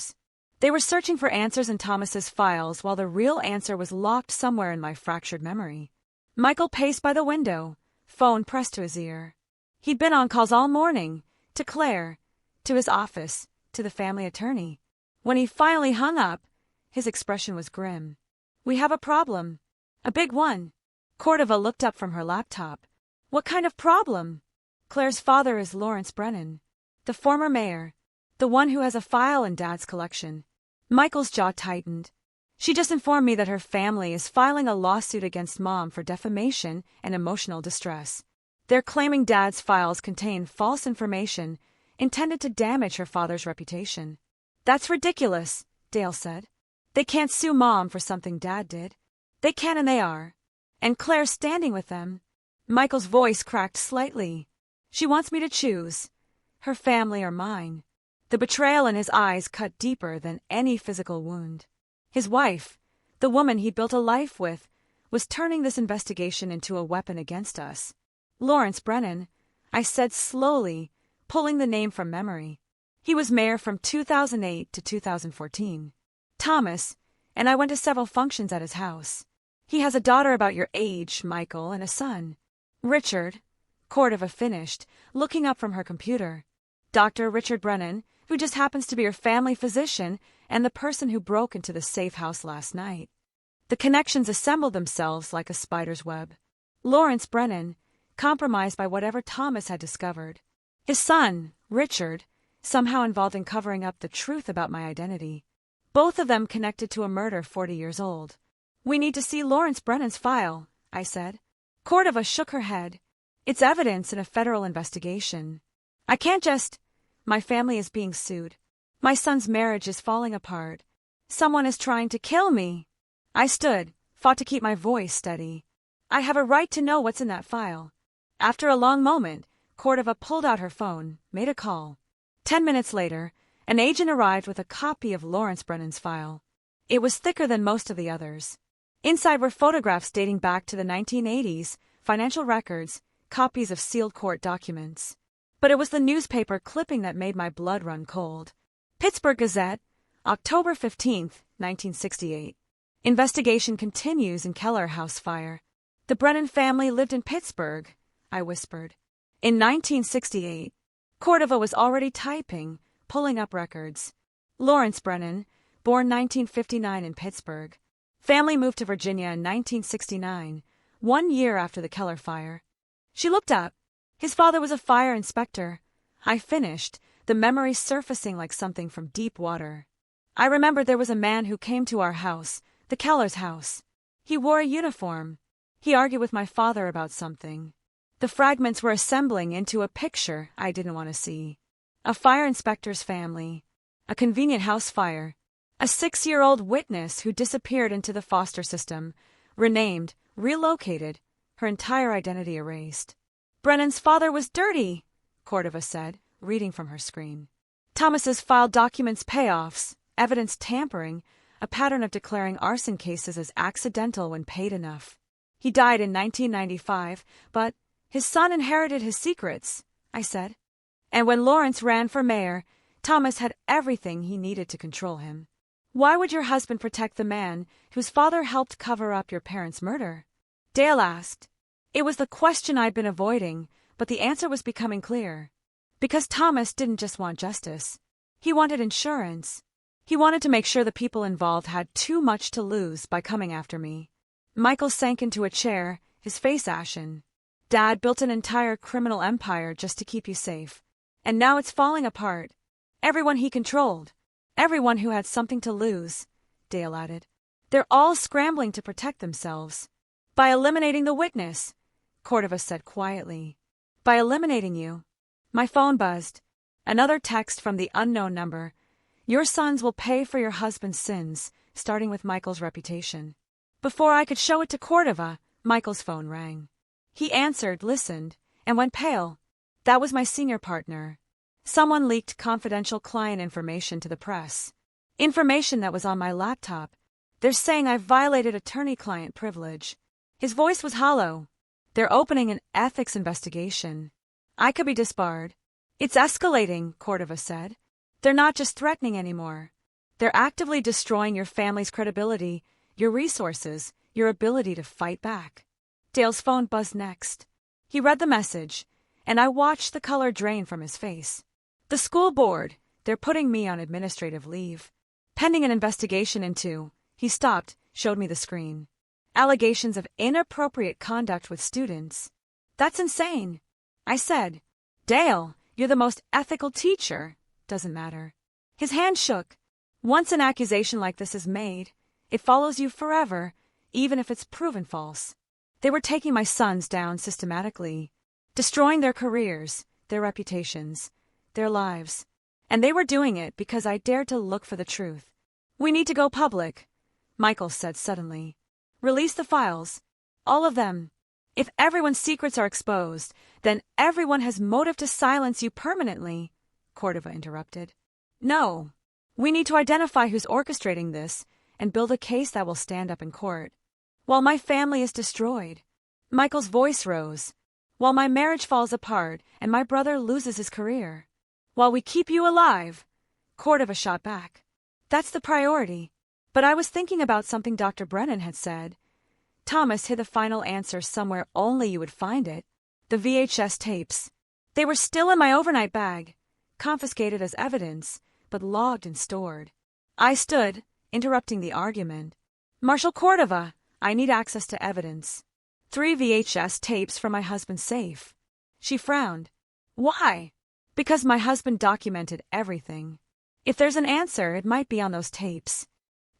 They were searching for answers in Thomas's files while the real answer was locked somewhere in my fractured memory. Michael paced by the window, phone pressed to his ear. He'd been on calls all morning, to Claire, to his office, to the family attorney. When he finally hung up, his expression was grim. We have a problem. A big one. Cordova looked up from her laptop. What kind of problem? Claire's father is Lawrence Brennan, the former mayor, the one who has a file in Dad's collection. Michael's jaw tightened. She just informed me that her family is filing a lawsuit against Mom for defamation and emotional distress. They're claiming Dad's files contain false information intended to damage her father's reputation. That's ridiculous, Dale said. They can't sue Mom for something Dad did. They can and they are. And Claire's standing with them. Michael's voice cracked slightly. She wants me to choose. Her family or mine. The betrayal in his eyes cut deeper than any physical wound. His wife, the woman he'd built a life with, was turning this investigation into a weapon against us. Lawrence Brennan, I said slowly, pulling the name from memory. He was mayor from 2008 to 2014. Thomas, and I went to several functions at his house. He has a daughter about your age, Michael, and a son. Richard, Cordova finished, looking up from her computer. Dr. Richard Brennan, who just happens to be your family physician and the person who broke into the safe house last night. The connections assembled themselves like a spider's web. Lawrence Brennan, compromised by whatever Thomas had discovered. His son, Richard, somehow involved in covering up the truth about my identity. Both of them connected to a murder 40 years old. "We need to see Lawrence Brennan's file," I said. Cordova shook her head. "It's evidence in a federal investigation. I can't just— My family is being sued. My son's marriage is falling apart. Someone is trying to kill me." I stood, fought to keep my voice steady. "I have a right to know what's in that file." After a long moment, Cordova pulled out her phone, made a call. 10 minutes later, an agent arrived with a copy of Lawrence Brennan's file. It was thicker than most of the others. Inside were photographs dating back to the 1980s, financial records, copies of sealed court documents. But it was the newspaper clipping that made my blood run cold. Pittsburgh Gazette, October 15, 1968. Investigation continues in Keller House fire. The Brennan family lived in Pittsburgh, I whispered. In 1968, Cordova was already typing, pulling up records. Lawrence Brennan, born 1959 in Pittsburgh. Family moved to Virginia in 1969, 1 year after the Keller fire. She looked up. His father was a fire inspector. I finished, the memory surfacing like something from deep water. I remembered there was a man who came to our house, the Keller's house. He wore a uniform. He argued with my father about something. The fragments were assembling into a picture I didn't want to see. A fire inspector's family. A convenient house fire. A 6-year-old witness who disappeared into the foster system, renamed, relocated, her entire identity erased. "Brennan's father was dirty," Cordova said, reading from her screen. "Thomas's filed documents payoffs, evidence tampering, a pattern of declaring arson cases as accidental when paid enough. He died in 1995, but his son inherited his secrets," I said. "And when Lawrence ran for mayor, Thomas had everything he needed to control him. Why would your husband protect the man whose father helped cover up your parents' murder?" Dale asked. It was the question I'd been avoiding, but the answer was becoming clear. Because Thomas didn't just want justice. He wanted insurance. He wanted to make sure the people involved had too much to lose by coming after me. Michael sank into a chair, his face ashen. "Dad built an entire criminal empire just to keep you safe. And now it's falling apart. Everyone he controlled. Everyone who had something to lose," Dale added. "They're all scrambling to protect themselves. By eliminating the witness," Cordova said quietly. "By eliminating you." My phone buzzed. Another text from the unknown number. "Your sons will pay for your husband's sins, starting with Michael's reputation." Before I could show it to Cordova, Michael's phone rang. He answered, listened, and went pale. That was my senior partner. Someone leaked confidential client information to the press. Information that was on my laptop. "They're saying I've violated attorney-client privilege." His voice was hollow. "They're opening an ethics investigation. I could be disbarred." "It's escalating," Cordova said. "They're not just threatening anymore. They're actively destroying your family's credibility, your resources, your ability to fight back." Dale's phone buzzed next. He read the message, and I watched the color drain from his face. "The school board, they're putting me on administrative leave. Pending an investigation into—" He stopped, showed me the screen. "Allegations of inappropriate conduct with students." "That's insane," I said. "Dale, you're the most ethical teacher." "Doesn't matter." His hand shook. "Once an accusation like this is made, it follows you forever, even if it's proven false." They were taking my sons down systematically, destroying their careers, their reputations, their lives. And they were doing it because I dared to look for the truth. "We need to go public," Michael said suddenly. "Release the files. All of them. If everyone's secrets are exposed, then everyone has motive to silence you permanently," Cordova interrupted. "No. We need to identify who's orchestrating this and build a case that will stand up in court. While my family is destroyed," Michael's voice rose, "while my marriage falls apart and my brother loses his career, while we keep you alive," Cordova shot back. "That's the priority." But I was thinking about something Dr. Brennan had said. Thomas hid the final answer somewhere only you would find it. The VHS tapes. They were still in my overnight bag, confiscated as evidence, but logged and stored. I stood, interrupting the argument. "Marshal Cordova, I need access to evidence. 3 VHS tapes from my husband's safe." She frowned. "Why?" Because my husband documented everything. If there's an answer, it might be on those tapes.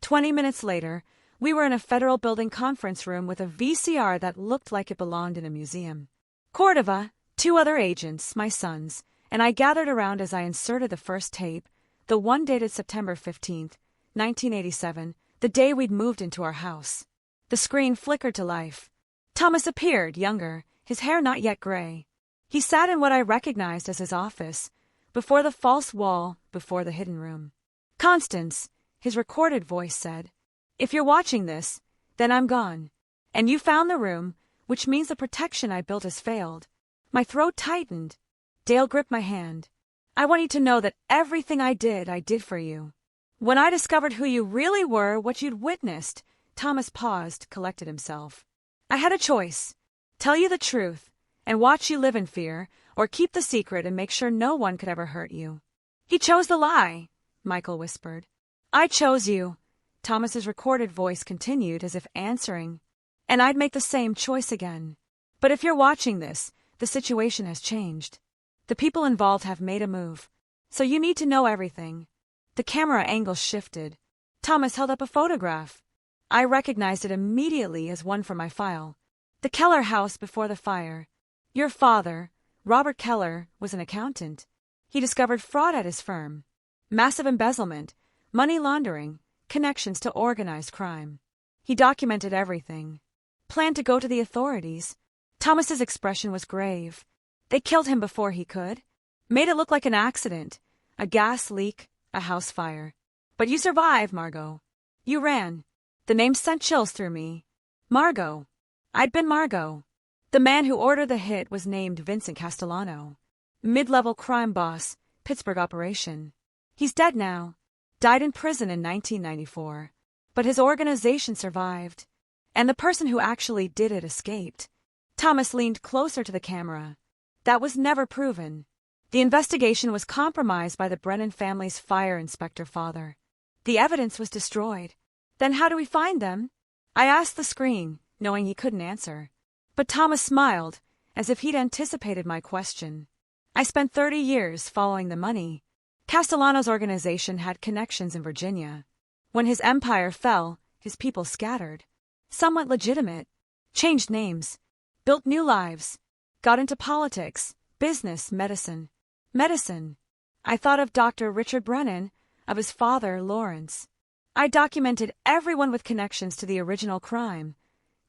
20 minutes later, we were in a federal building conference room with a VCR that looked like it belonged in a museum. Cordova, 2 other agents, my sons, and I gathered around as I inserted the first tape, the one dated September 15th, 1987, the day we'd moved into our house. The screen flickered to life. Thomas appeared, younger, his hair not yet gray. He sat in what I recognized as his office, before the false wall, before the hidden room. "Constance," his recorded voice said, "if you're watching this, then I'm gone. And you found the room, which means the protection I built has failed." My throat tightened. Dale gripped my hand. "I want you to know that everything I did for you. When I discovered who you really were, what you'd witnessed," Thomas paused, collected himself. "I had a choice. Tell you the truth, and watch you live in fear, or keep the secret and make sure no one could ever hurt you." "He chose the lie," Michael whispered. "I chose you," Thomas's recorded voice continued as if answering. "And I'd make the same choice again. But if you're watching this, the situation has changed. The people involved have made a move. So you need to know everything." The camera angle shifted. Thomas held up a photograph. I recognized it immediately as one from my file. The Keller house before the fire. Your father, Robert Keller, was an accountant. He discovered fraud at his firm. Massive embezzlement, money laundering, connections to organized crime. He documented everything. Planned to go to the authorities. Thomas's expression was grave. They killed him before he could. Made it look like an accident, a gas leak, a house fire. But you survived, Margot. You ran. The name sent chills through me. Margot. I'd been Margot. The man who ordered the hit was named Vincent Castellano. Mid-level crime boss, Pittsburgh operation. He's dead now. Died in prison in 1994. But his organization survived. And the person who actually did it escaped. Thomas leaned closer to the camera. That was never proven. The investigation was compromised by the Brennan family's fire inspector father. The evidence was destroyed. Then how do we find them? I asked the screen, knowing he couldn't answer. But Thomas smiled, as if he'd anticipated my question. I spent 30 years following the money. Castellano's organization had connections in Virginia. When his empire fell, his people scattered. Some went legitimate, changed names, built new lives, got into politics, business, medicine. Medicine. I thought of Dr. Richard Brennan, of his father, Lawrence. I documented everyone with connections to the original crime,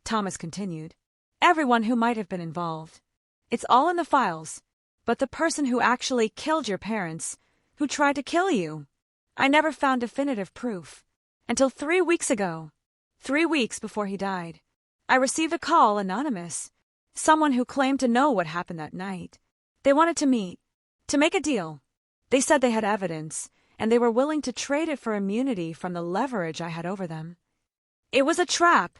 Thomas continued. Everyone who might have been involved. It's all in the files. But the person who actually killed your parents, who tried to kill you, I never found definitive proof. Until 3 weeks ago. 3 weeks before he died. I received a call, anonymous. Someone who claimed to know what happened that night. They wanted to meet. To make a deal. They said they had evidence, and they were willing to trade it for immunity from the leverage I had over them. It was a trap,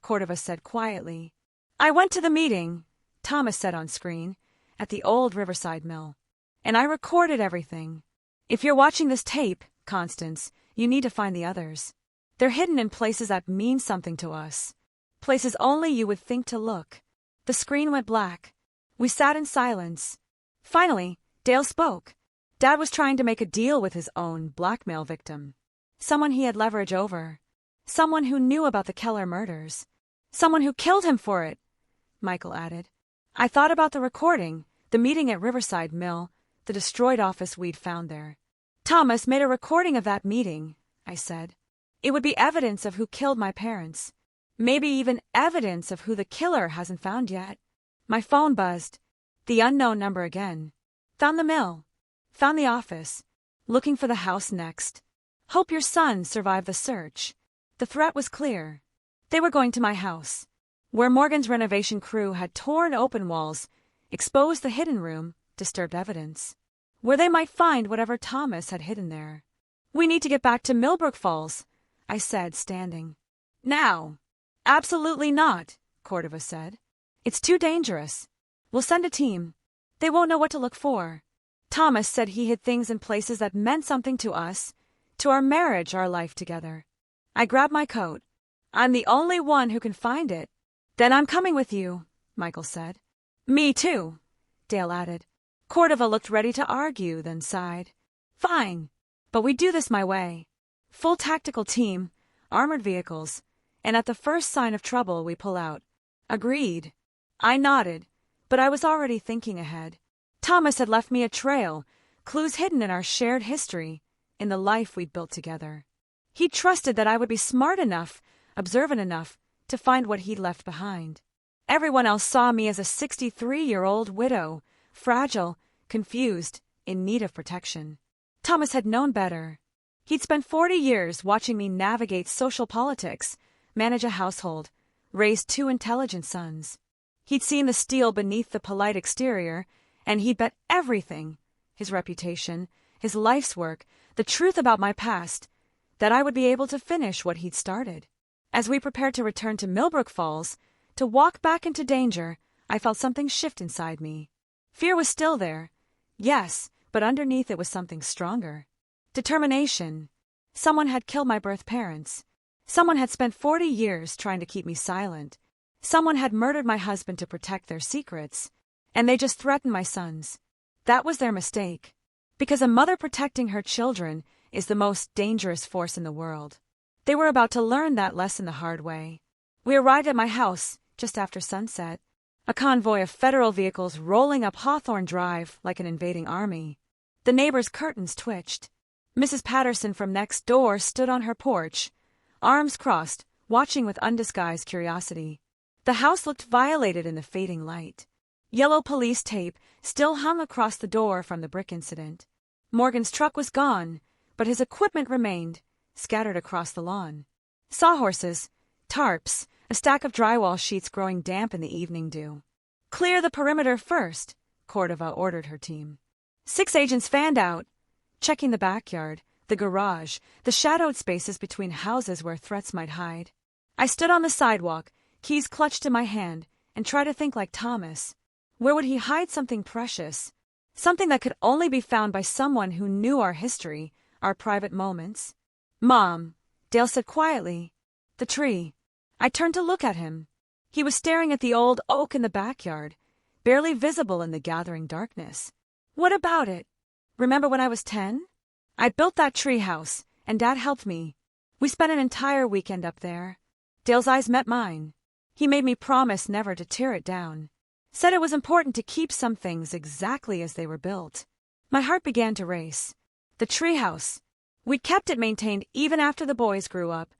Cordova said quietly. I went to the meeting, Thomas said on screen, at the old Riverside mill. And I recorded everything. If you're watching this tape, Constance, you need to find the others. They're hidden in places that mean something to us. Places only you would think to look. The screen went black. We sat in silence. Finally, Dale spoke. Dad was trying to make a deal with his own blackmail victim. Someone he had leverage over. Someone who knew about the Keller murders. Someone who killed him for it, Michael added. I thought about the recording, the meeting at Riverside Mill, the destroyed office we'd found there. Thomas made a recording of that meeting, I said. It would be evidence of who killed my parents. Maybe even evidence of who the killer hasn't found yet. My phone buzzed. The unknown number again. Found the mill. Found the office. Looking for the house next. Hope your son survived the search. The threat was clear. They were going to my house, where Morgan's renovation crew had torn open walls, exposed the hidden room, disturbed evidence, where they might find whatever Thomas had hidden there. We need to get back to Millbrook Falls, I said, standing. Now. Absolutely not, Cordova said. It's too dangerous. We'll send a team. They won't know what to look for. Thomas said he hid things in places that meant something to us, to our marriage, our life together. I grabbed my coat. I'm the only one who can find it. Then I'm coming with you, Michael said. Me too, Dale added. Cordova looked ready to argue, then sighed. Fine, but we do this my way. Full tactical team, armored vehicles, and at the first sign of trouble we pull out. Agreed. I nodded, but I was already thinking ahead. Thomas had left me a trail, clues hidden in our shared history, in the life we'd built together. He trusted that I would be smart enough, observant enough, to find what he'd left behind. Everyone else saw me as a 63-year-old widow, fragile, confused, in need of protection. Thomas had known better. He'd spent 40 years watching me navigate social politics, manage a household, raise 2 intelligent sons. He'd seen the steel beneath the polite exterior, and he'd bet everything, his reputation, his life's work, the truth about my past, that I would be able to finish what he'd started. As we prepared to return to Millbrook Falls, to walk back into danger, I felt something shift inside me. Fear was still there, yes, but underneath it was something stronger. Determination. Someone had killed my birth parents. Someone had spent 40 years trying to keep me silent. Someone had murdered my husband to protect their secrets. And they just threatened my sons. That was their mistake. Because a mother protecting her children is the most dangerous force in the world. They were about to learn that lesson the hard way. We arrived at my house just after sunset, a convoy of federal vehicles rolling up Hawthorne Drive like an invading army. The neighbors' curtains twitched. Mrs. Patterson from next door stood on her porch, arms crossed, watching with undisguised curiosity. The house looked violated in the fading light. Yellow police tape still hung across the door from the brick incident. Morgan's truck was gone, but his equipment remained, scattered across the lawn. Sawhorses, tarps, a stack of drywall sheets growing damp in the evening dew. Clear the perimeter first, Cordova ordered her team. 6 agents fanned out, checking the backyard, the garage, the shadowed spaces between houses where threats might hide. I stood on the sidewalk, keys clutched in my hand, and tried to think like Thomas. Where would he hide something precious? Something that could only be found by someone who knew our history, our private moments. Mom, Dale said quietly. The tree. I turned to look at him. He was staring at the old oak in the backyard, barely visible in the gathering darkness. What about it? Remember when I was 10? I built that tree house, and Dad helped me. We spent an entire weekend up there. Dale's eyes met mine. He made me promise never to tear it down. Said it was important to keep some things exactly as they were built. My heart began to race. The treehouse. We'd kept it maintained even after the boys grew up,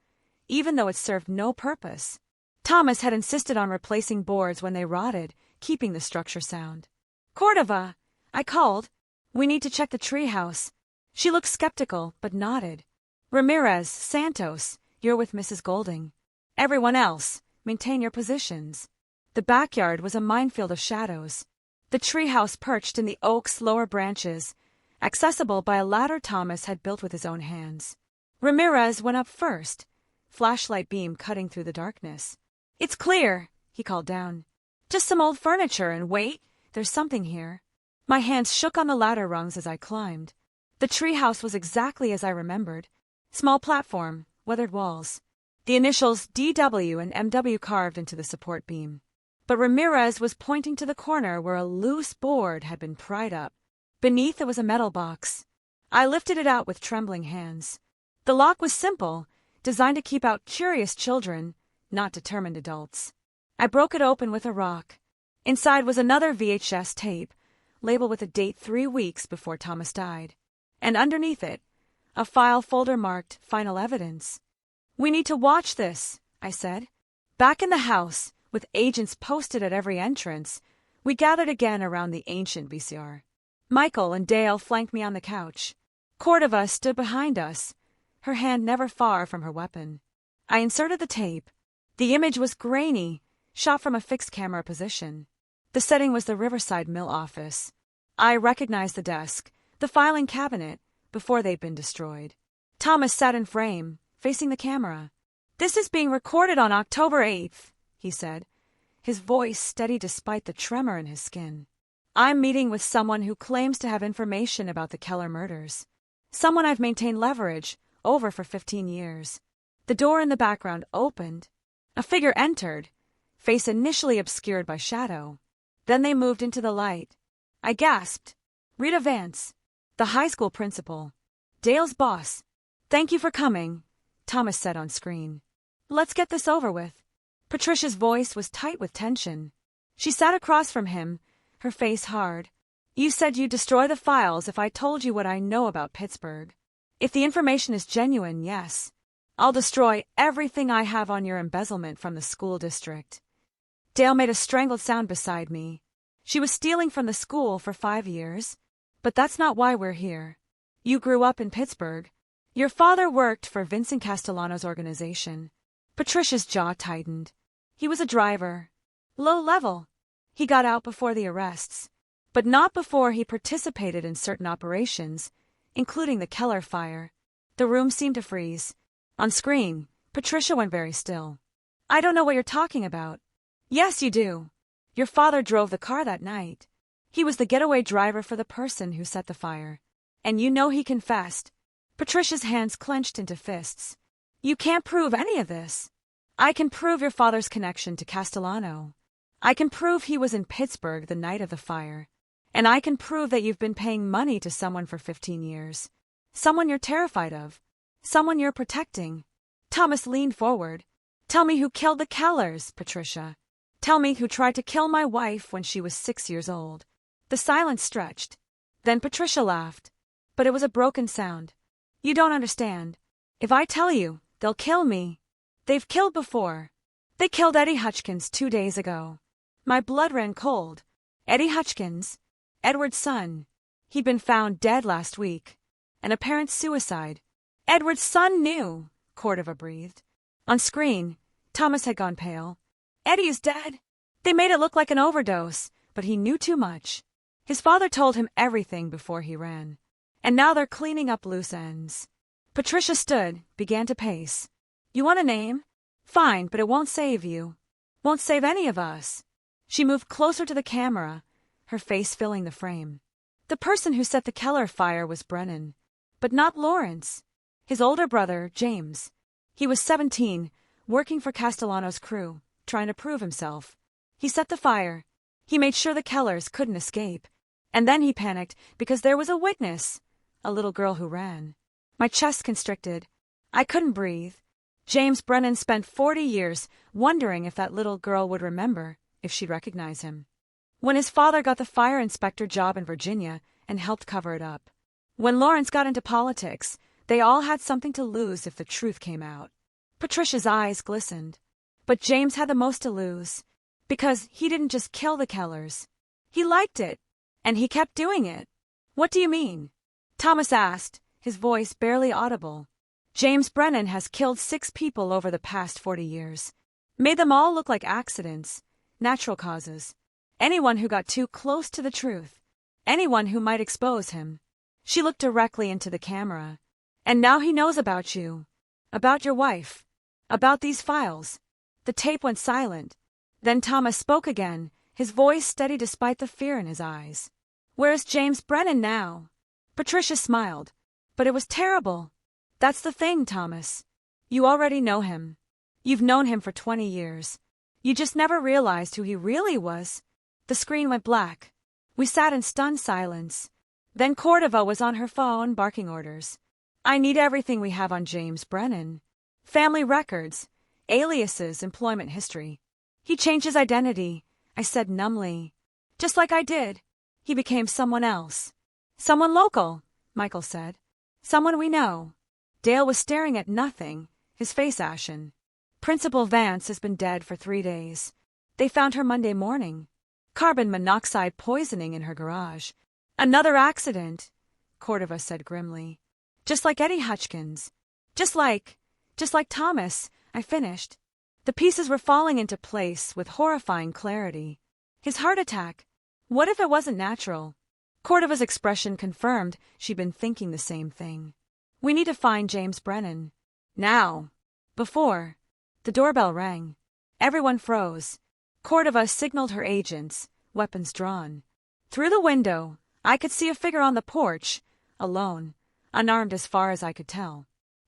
even though it served no purpose. Thomas had insisted on replacing boards when they rotted, keeping the structure sound. Cordova, I called. We need to check the treehouse. She looked skeptical, but nodded. Ramirez, Santos, you're with Mrs. Golding. Everyone else, maintain your positions. The backyard was a minefield of shadows. The treehouse perched in the oak's lower branches, accessible by a ladder Thomas had built with his own hands. Ramirez went up first, flashlight beam cutting through the darkness. It's clear, he called down. Just some old furniture, and wait, there's something here. My hands shook on the ladder rungs as I climbed. The treehouse was exactly as I remembered. Small platform, weathered walls. The initials DW and MW carved into the support beam. But Ramirez was pointing to the corner where a loose board had been pried up. Beneath it was a metal box. I lifted it out with trembling hands. The lock was simple, designed to keep out curious children, not determined adults. I broke it open with a rock. Inside was another VHS tape, labeled with a date 3 weeks before Thomas died. And underneath it, a file folder marked Final Evidence. We need to watch this, I said. Back in the house, with agents posted at every entrance, we gathered again around the ancient VCR. Michael and Dale flanked me on the couch. Cordova stood behind us, her hand never far from her weapon. I inserted the tape. The image was grainy, shot from a fixed camera position. The setting was the Riverside Mill office. I recognized the desk, the filing cabinet, before they'd been destroyed. Thomas sat in frame, facing the camera. This is being recorded on October 8th, he said, his voice steady despite the tremor in his skin. I'm meeting with someone who claims to have information about the Keller murders. Someone I've maintained leverage over for 15 years. The door in the background opened. A figure entered, face initially obscured by shadow. Then they moved into the light. I gasped. Rita Vance, the high school principal. Dale's boss. Thank you for coming, Thomas said on screen. Let's get this over with. Patricia's voice was tight with tension. She sat across from him, her face hard. You said you'd destroy the files if I told you what I know about Pittsburgh. If the information is genuine, yes. I'll destroy everything I have on your embezzlement from the school district. Dale made a strangled sound beside me. She was stealing from the school for 5 years. But that's not why we're here. You grew up in Pittsburgh. Your father worked for Vincent Castellano's organization. Patricia's jaw tightened. He was a driver. Low level. He got out before the arrests. But not before he participated in certain operations, including the Keller fire. The room seemed to freeze. On screen, Patricia went very still. I don't know what you're talking about. Yes, you do. Your father drove the car that night. He was the getaway driver for the person who set the fire. And you know he confessed. Patricia's hands clenched into fists. You can't prove any of this. I can prove your father's connection to Castellano. I can prove he was in Pittsburgh the night of the fire. And I can prove that you've been paying money to someone for 15 years. Someone you're terrified of. Someone you're protecting. Thomas leaned forward. Tell me who killed the Kellers, Patricia. Tell me who tried to kill my wife when she was 6 years old. The silence stretched. Then Patricia laughed. But it was a broken sound. You don't understand. If I tell you, they'll kill me. They've killed before. They killed Eddie Hutchins 2 days ago. My blood ran cold. Eddie Hutchins, Edward's son. He'd been found dead last week. An apparent suicide. Edward's son knew, Cordova breathed. On screen, Thomas had gone pale. Eddie is dead. They made it look like an overdose, but he knew too much. His father told him everything before he ran. And now they're cleaning up loose ends. Patricia stood, began to pace. You want a name? Fine, but it won't save you. Won't save any of us. She moved closer to the camera, her face filling the frame. The person who set the Keller fire was Brennan, but not Lawrence. His older brother, James. He was 17, working for Castellano's crew, trying to prove himself. He set the fire. He made sure the Kellers couldn't escape. And then he panicked because there was a witness, a little girl who ran. My chest constricted. I couldn't breathe. James Brennan spent 40 years wondering if that little girl would remember, if she'd recognize him. When his father got the fire inspector job in Virginia and helped cover it up. When Lawrence got into politics, they all had something to lose if the truth came out. Patricia's eyes glistened. But James had the most to lose, because he didn't just kill the Kellers. He liked it. And he kept doing it. What do you mean? Thomas asked, his voice barely audible. James Brennan has killed 6 people over the past 40 years. Made them all look like accidents, natural causes. Anyone who got too close to the truth. Anyone who might expose him. She looked directly into the camera. And now he knows about you. About your wife. About these files. The tape went silent. Then Thomas spoke again, his voice steady despite the fear in his eyes. Where is James Brennan now? Patricia smiled. But it was terrible. That's the thing, Thomas. You already know him. You've known him for 20 years. You just never realized who he really was. The screen went black. We sat in stunned silence. Then Cordova was on her phone, barking orders. I need everything we have on James Brennan. Family records, aliases, employment history. He changed his identity, I said numbly. Just like I did. He became someone else. Someone local, Michael said. Someone we know. Dale was staring at nothing, his face ashen. Principal Vance has been dead for 3 days. They found her Monday morning. Carbon monoxide poisoning in her garage. Another accident, Cordova said grimly. Just like Eddie Hutchins. Just like Thomas, I finished. The pieces were falling into place with horrifying clarity. His heart attack. What if it wasn't natural? Cordova's expression confirmed she'd been thinking the same thing. We need to find James Brennan. Now. Before. The doorbell rang. Everyone froze. Cordova signaled her agents, weapons drawn. Through the window, I could see a figure on the porch, alone, unarmed as far as I could tell.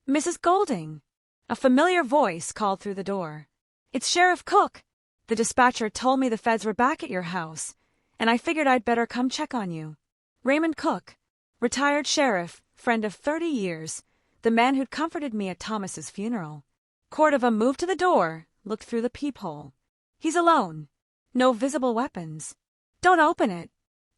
Mrs. Golding. A familiar voice called through the door. It's Sheriff Cook. The dispatcher told me the feds were back at your house, and I figured I'd better come check on you. Raymond Cook, retired sheriff, friend of 30 years, the man who'd comforted me at Thomas's funeral. Cordova moved to the door, looked through the peephole. He's alone. No visible weapons. Don't open it,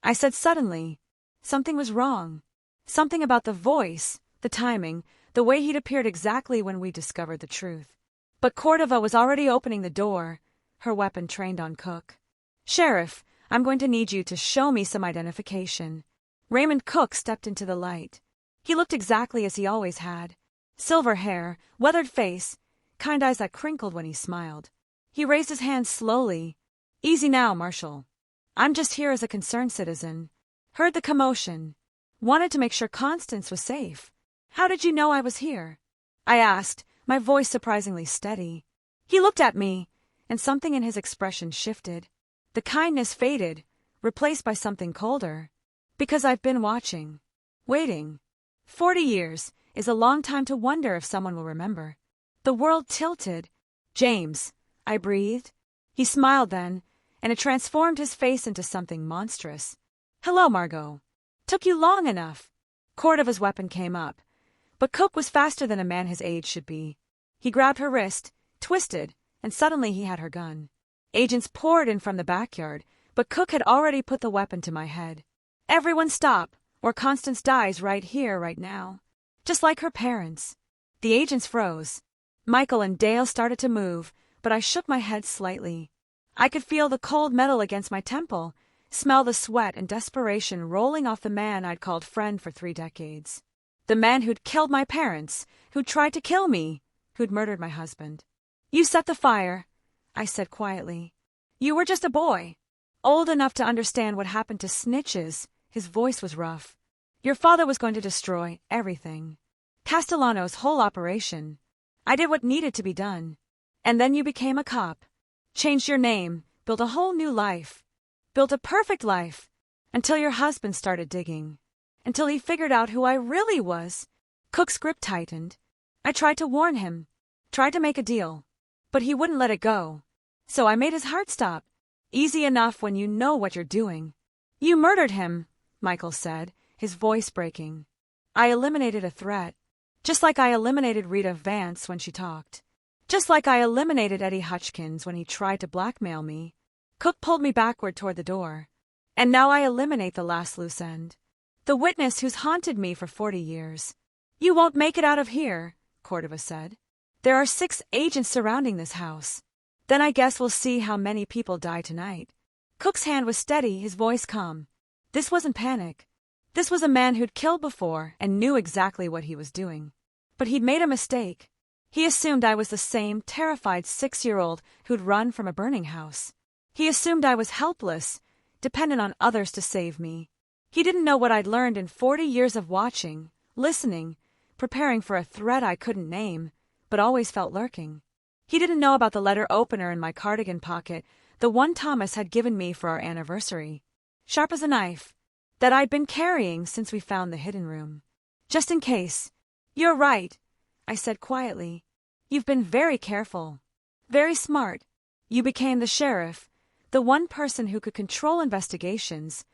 I said suddenly. Something was wrong. Something about the voice, the timing, the way he'd appeared exactly when we discovered the truth. But Cordova was already opening the door, her weapon trained on Cook. Sheriff, I'm going to need you to show me some identification. Raymond Cook stepped into the light. He looked exactly as he always had. Silver hair, weathered face, kind eyes that crinkled when he smiled. He raised his hand slowly. Easy now, Marshal. I'm just here as a concerned citizen. Heard the commotion. Wanted to make sure Constance was safe. How did you know I was here? I asked, my voice surprisingly steady. He looked at me, and something in his expression shifted. The kindness faded, replaced by something colder. Because I've been watching. Waiting. 40 years is a long time to wonder if someone will remember. The world tilted. James, I breathed. He smiled then, and it transformed his face into something monstrous. Hello, Margot. Took you long enough. Cordova's weapon came up. But Cook was faster than a man his age should be. He grabbed her wrist, twisted, and suddenly he had her gun. Agents poured in from the backyard, but Cook had already put the weapon to my head. Everyone stop, or Constance dies right here, right now. Just like her parents. The agents froze. Michael and Dale started to move, but I shook my head slightly. I could feel the cold metal against my temple, smell the sweat and desperation rolling off the man I'd called friend for 3 decades. The man who'd killed my parents, who'd tried to kill me, who'd murdered my husband. You set the fire, I said quietly. You were just a boy, old enough to understand what happened to snitches. His voice was rough. Your father was going to destroy everything. Castellano's whole operation. I did what needed to be done. And then you became a cop. Changed your name, built a whole new life. Built a perfect life. Until your husband started digging. Until he figured out who I really was. Cook's grip tightened. I tried to warn him. Tried to make a deal. But he wouldn't let it go. So I made his heart stop. Easy enough when you know what you're doing. You murdered him, Michael said, his voice breaking. I eliminated a threat. Just like I eliminated Rita Vance when she talked. Just like I eliminated Eddie Hutchkins when he tried to blackmail me. Cook pulled me backward toward the door. And now I eliminate the last loose end. The witness who's haunted me for 40 years. You won't make it out of here, Cordova said. There are 6 agents surrounding this house. Then I guess we'll see how many people die tonight. Cook's hand was steady, his voice calm. This wasn't panic. This was a man who'd killed before and knew exactly what he was doing. But he'd made a mistake. He assumed I was the same terrified 6-year-old who'd run from a burning house. He assumed I was helpless, dependent on others to save me. He didn't know what I'd learned in 40 years of watching, listening, preparing for a threat I couldn't name, but always felt lurking. He didn't know about the letter opener in my cardigan pocket, the one Thomas had given me for our anniversary. Sharp as a knife. That I'd been carrying since we found the hidden room. Just in case. You're right, I said quietly. You've been very careful. Very smart. You became the sheriff, the one person who could control investigations,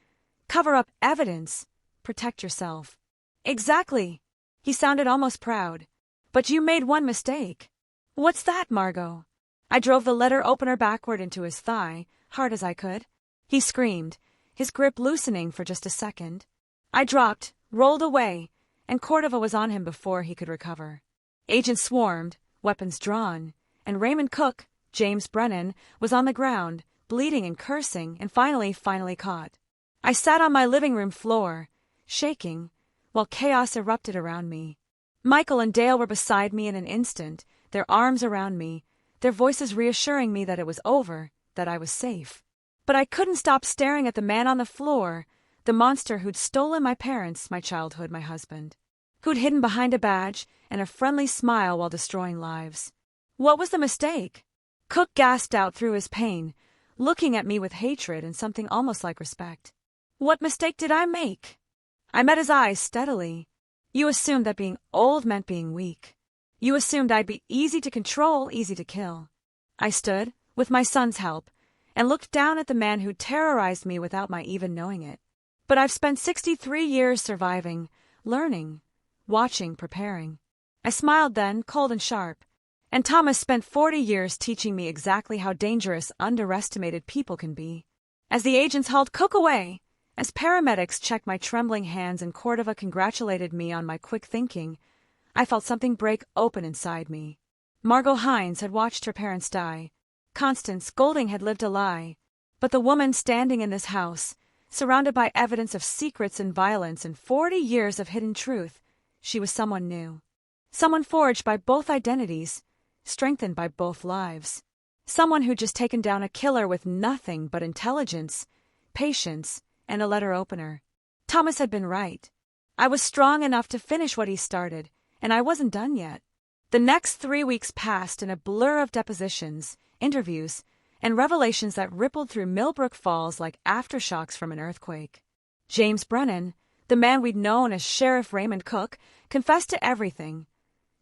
cover up evidence, protect yourself. Exactly. He sounded almost proud. But you made one mistake. What's that, Margot? I drove the letter opener backward into his thigh, hard as I could. He screamed, his grip loosening for just a second. I dropped, rolled away, and Cordova was on him before he could recover. Agents swarmed, weapons drawn, and Raymond Cook, James Brennan, was on the ground, bleeding and cursing, and finally caught. I sat on my living room floor, shaking, while chaos erupted around me. Michael and Dale were beside me in an instant, their arms around me, their voices reassuring me that it was over, that I was safe. But I couldn't stop staring at the man on the floor, the monster who'd stolen my parents, my childhood, my husband. Who'd hidden behind a badge and a friendly smile while destroying lives. What was the mistake? Cook gasped out through his pain, looking at me with hatred and something almost like respect. What mistake did I make? I met his eyes steadily. You assumed that being old meant being weak. You assumed I'd be easy to control, easy to kill. I stood, with my son's help, and looked down at the man who'd terrorized me without my even knowing it. But I've spent 63 years surviving, learning, watching, preparing. I smiled then, cold and sharp. And Thomas spent 40 years teaching me exactly how dangerous underestimated people can be. As the agents hauled Cook away, as paramedics checked my trembling hands and Cordova congratulated me on my quick thinking, I felt something break open inside me. Margot Hines had watched her parents die. Constance Golding had lived a lie. But the woman standing in this house, surrounded by evidence of secrets and violence and 40 years of hidden truth, she was someone new. Someone forged by both identities, strengthened by both lives. Someone who'd just taken down a killer with nothing but intelligence, patience, and a letter opener. Thomas had been right. I was strong enough to finish what he started, and I wasn't done yet. The next 3 weeks passed in a blur of depositions, interviews, and revelations that rippled through Millbrook Falls like aftershocks from an earthquake. James Brennan, the man we'd known as Sheriff Raymond Cook, confessed to everything.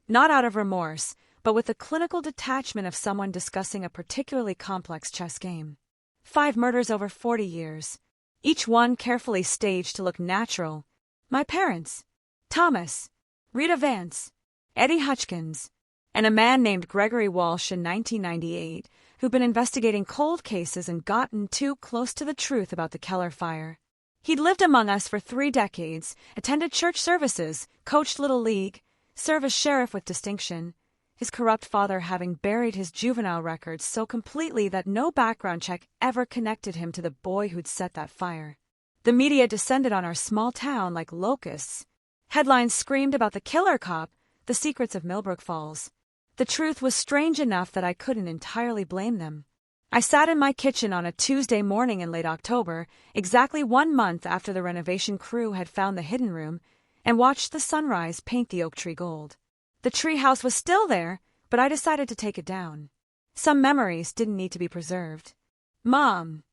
Not out of remorse, but with the clinical detachment of someone discussing a particularly complex chess game. 5 murders over 40 years, each one carefully staged to look natural. My parents, Thomas, Rita Vance, Eddie Hutchins, and a man named Gregory Walsh in 1998, who'd been investigating cold cases and gotten too close to the truth about the Keller fire. He'd lived among us for 3 decades, attended church services, coached Little League, served as sheriff with distinction, his corrupt father having buried his juvenile records so completely that no background check ever connected him to the boy who'd set that fire. The media descended on our small town like locusts. Headlines screamed about the killer cop, the secrets of Millbrook Falls. The truth was strange enough that I couldn't entirely blame them. I sat in my kitchen on a Tuesday morning in late October, exactly 1 month after the renovation crew had found the hidden room, and watched the sunrise paint the oak tree gold. The treehouse was still there, but I decided to take it down. Some memories didn't need to be preserved. Mom!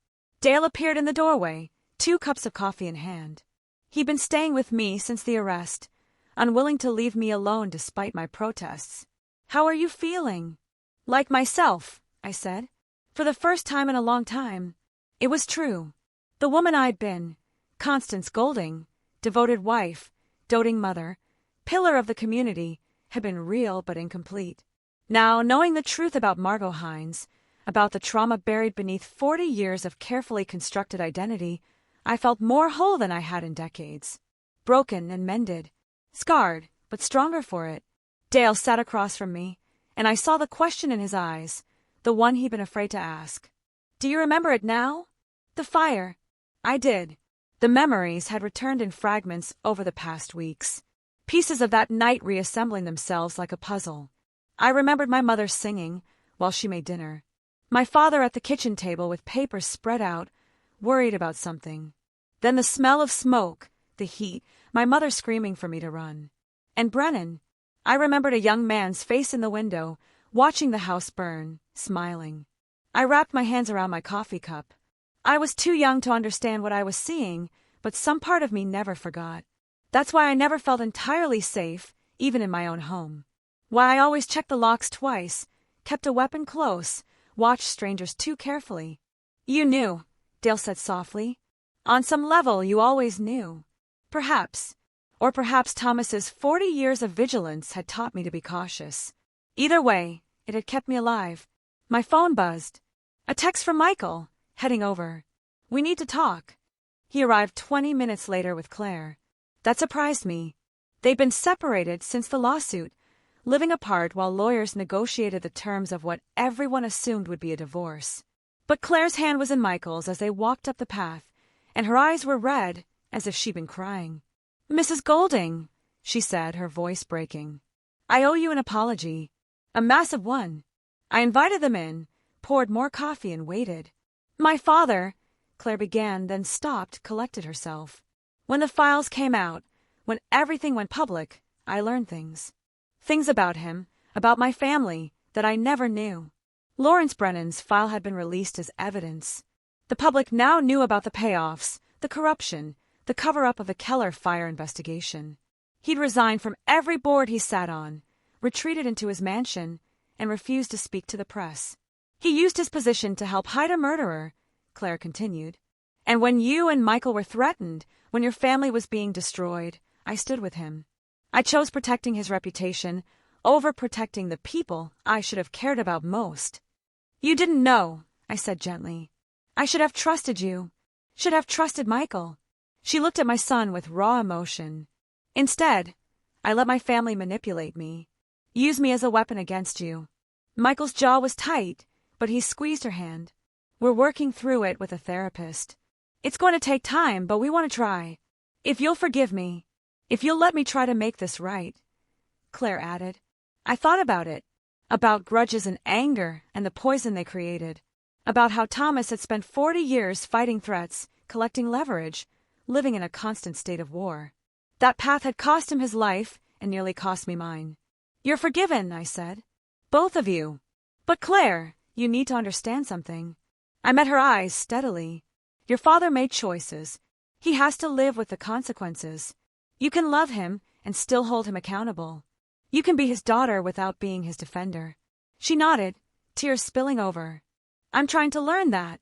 Dale appeared in the doorway, 2 cups of coffee in hand. He'd been staying with me since the arrest, unwilling to leave me alone despite my protests. How are you feeling? Like myself, I said. For the first time in a long time. It was true. The woman I'd been, Constance Golding, devoted wife, doting mother, pillar of the community, had been real but incomplete. Now, knowing the truth about Margot Hines, about the trauma buried beneath 40 years of carefully constructed identity, I felt more whole than I had in decades. Broken and mended, scarred, but stronger for it. Dale sat across from me, and I saw the question in his eyes, the one he'd been afraid to ask. Do you remember it now? The fire. I did. The memories had returned in fragments over the past weeks. Pieces of that night reassembling themselves like a puzzle. I remembered my mother singing while she made dinner. My father at the kitchen table with papers spread out, worried about something. Then the smell of smoke, the heat, my mother screaming for me to run. And Brennan. I remembered a young man's face in the window, watching the house burn, smiling. I wrapped my hands around my coffee cup. I was too young to understand what I was seeing, but some part of me never forgot. That's why I never felt entirely safe, even in my own home. Why I always checked the locks twice, kept a weapon close, watched strangers too carefully. You knew, Dale said softly. On some level, you always knew. Perhaps. Or perhaps Thomas's 40 years of vigilance had taught me to be cautious. Either way, it had kept me alive. My phone buzzed. A text from Michael, heading over. We need to talk. He arrived 20 minutes later with Claire. That surprised me. They'd been separated since the lawsuit, living apart while lawyers negotiated the terms of what everyone assumed would be a divorce. But Claire's hand was in Michael's as they walked up the path, and her eyes were red, as if she'd been crying. Mrs. Golding, she said, her voice breaking. I owe you an apology. A massive one. I invited them in, poured more coffee and waited. My father, Claire began, then stopped, collected herself. When the files came out, when everything went public, I learned things. Things about him, about my family, that I never knew. Lawrence Brennan's file had been released as evidence. The public now knew about the payoffs, the corruption, the cover-up of the Keller fire investigation. He'd resigned from every board he sat on, retreated into his mansion, and refused to speak to the press. He used his position to help hide a murderer, Claire continued. And when you and Michael were threatened, When your family was being destroyed, I stood with him. I chose protecting his reputation over protecting the people I should have cared about most. You didn't know, I said gently. I should have trusted you. Should have trusted Michael. She looked at my son with raw emotion. Instead, I let my family manipulate me, use me as a weapon against you. Michael's jaw was tight, but he squeezed her hand. We're working through it with a therapist. It's going to take time, but we want to try. If you'll forgive me, if you'll let me try to make this right, Claire added. I thought about it, about grudges and anger and the poison they created, about how Thomas had spent 40 years fighting threats, collecting leverage, living in a constant state of war. That path had cost him his life and nearly cost me mine. You're forgiven, I said. Both of you. But Claire, you need to understand something. I met her eyes steadily. Your father made choices. He has to live with the consequences. You can love him and still hold him accountable. You can be his daughter without being his defender. She nodded, tears spilling over. I'm trying to learn that.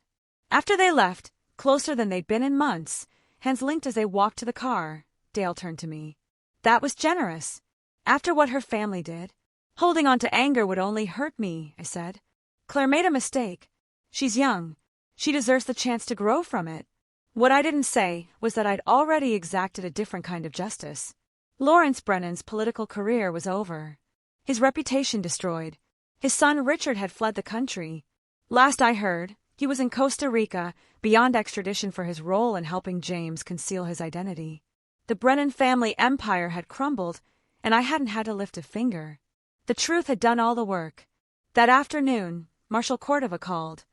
After they left, closer than they'd been in months, hands linked as they walked to the car, Dale turned to me. That was generous. After what her family did, holding on to anger would only hurt me, I said. Claire made a mistake. She's young. She deserves the chance to grow from it. What I didn't say was that I'd already exacted a different kind of justice. Lawrence Brennan's political career was over. His reputation destroyed. His son Richard had fled the country. Last I heard, he was in Costa Rica, beyond extradition for his role in helping James conceal his identity. The Brennan family empire had crumbled, and I hadn't had to lift a finger. The truth had done all the work. That afternoon, Marshal Cordova called.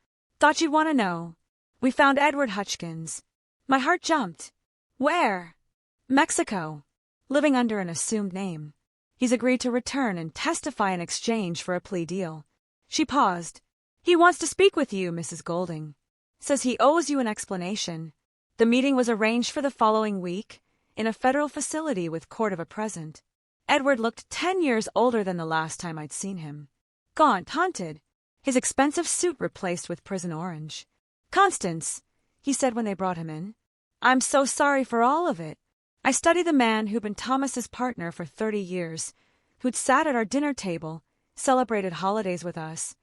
Thought you'd want to know. We found Edward Hutchkins. My heart jumped. Where? Mexico. Living under an assumed name. He's agreed to return and testify in exchange for a plea deal. She paused. He wants to speak with you, Mrs. Golding. Says he owes you an explanation. The meeting was arranged for the following week, in a federal facility with Cordova present. Edward looked 10 years older than the last time I'd seen him. Gaunt, hunted, his expensive suit replaced with prison orange. Constance, he said when they brought him in, I'm so sorry for all of it. I studied the man who'd been Thomas's partner for 30 years, who'd sat at our dinner table, celebrated holidays with us,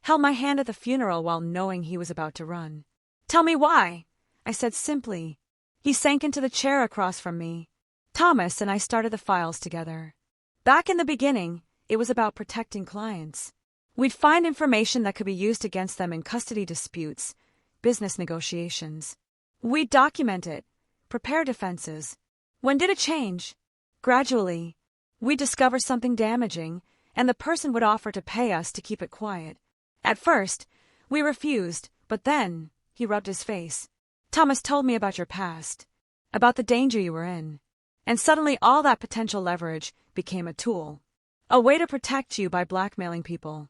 held my hand at the funeral while knowing he was about to run. Tell me why, I said simply. He sank into the chair across from me. Thomas and I started the files together. Back in the beginning, it was about protecting clients. We'd find information that could be used against them in custody disputes, business negotiations. We'd document it, prepare defenses. When did it change? Gradually. We'd discover something damaging, and the person would offer to pay us to keep it quiet. At first, we refused, but then, he rubbed his face. Thomas told me about your past, about the danger you were in. And suddenly all that potential leverage became a tool. A way to protect you by blackmailing people.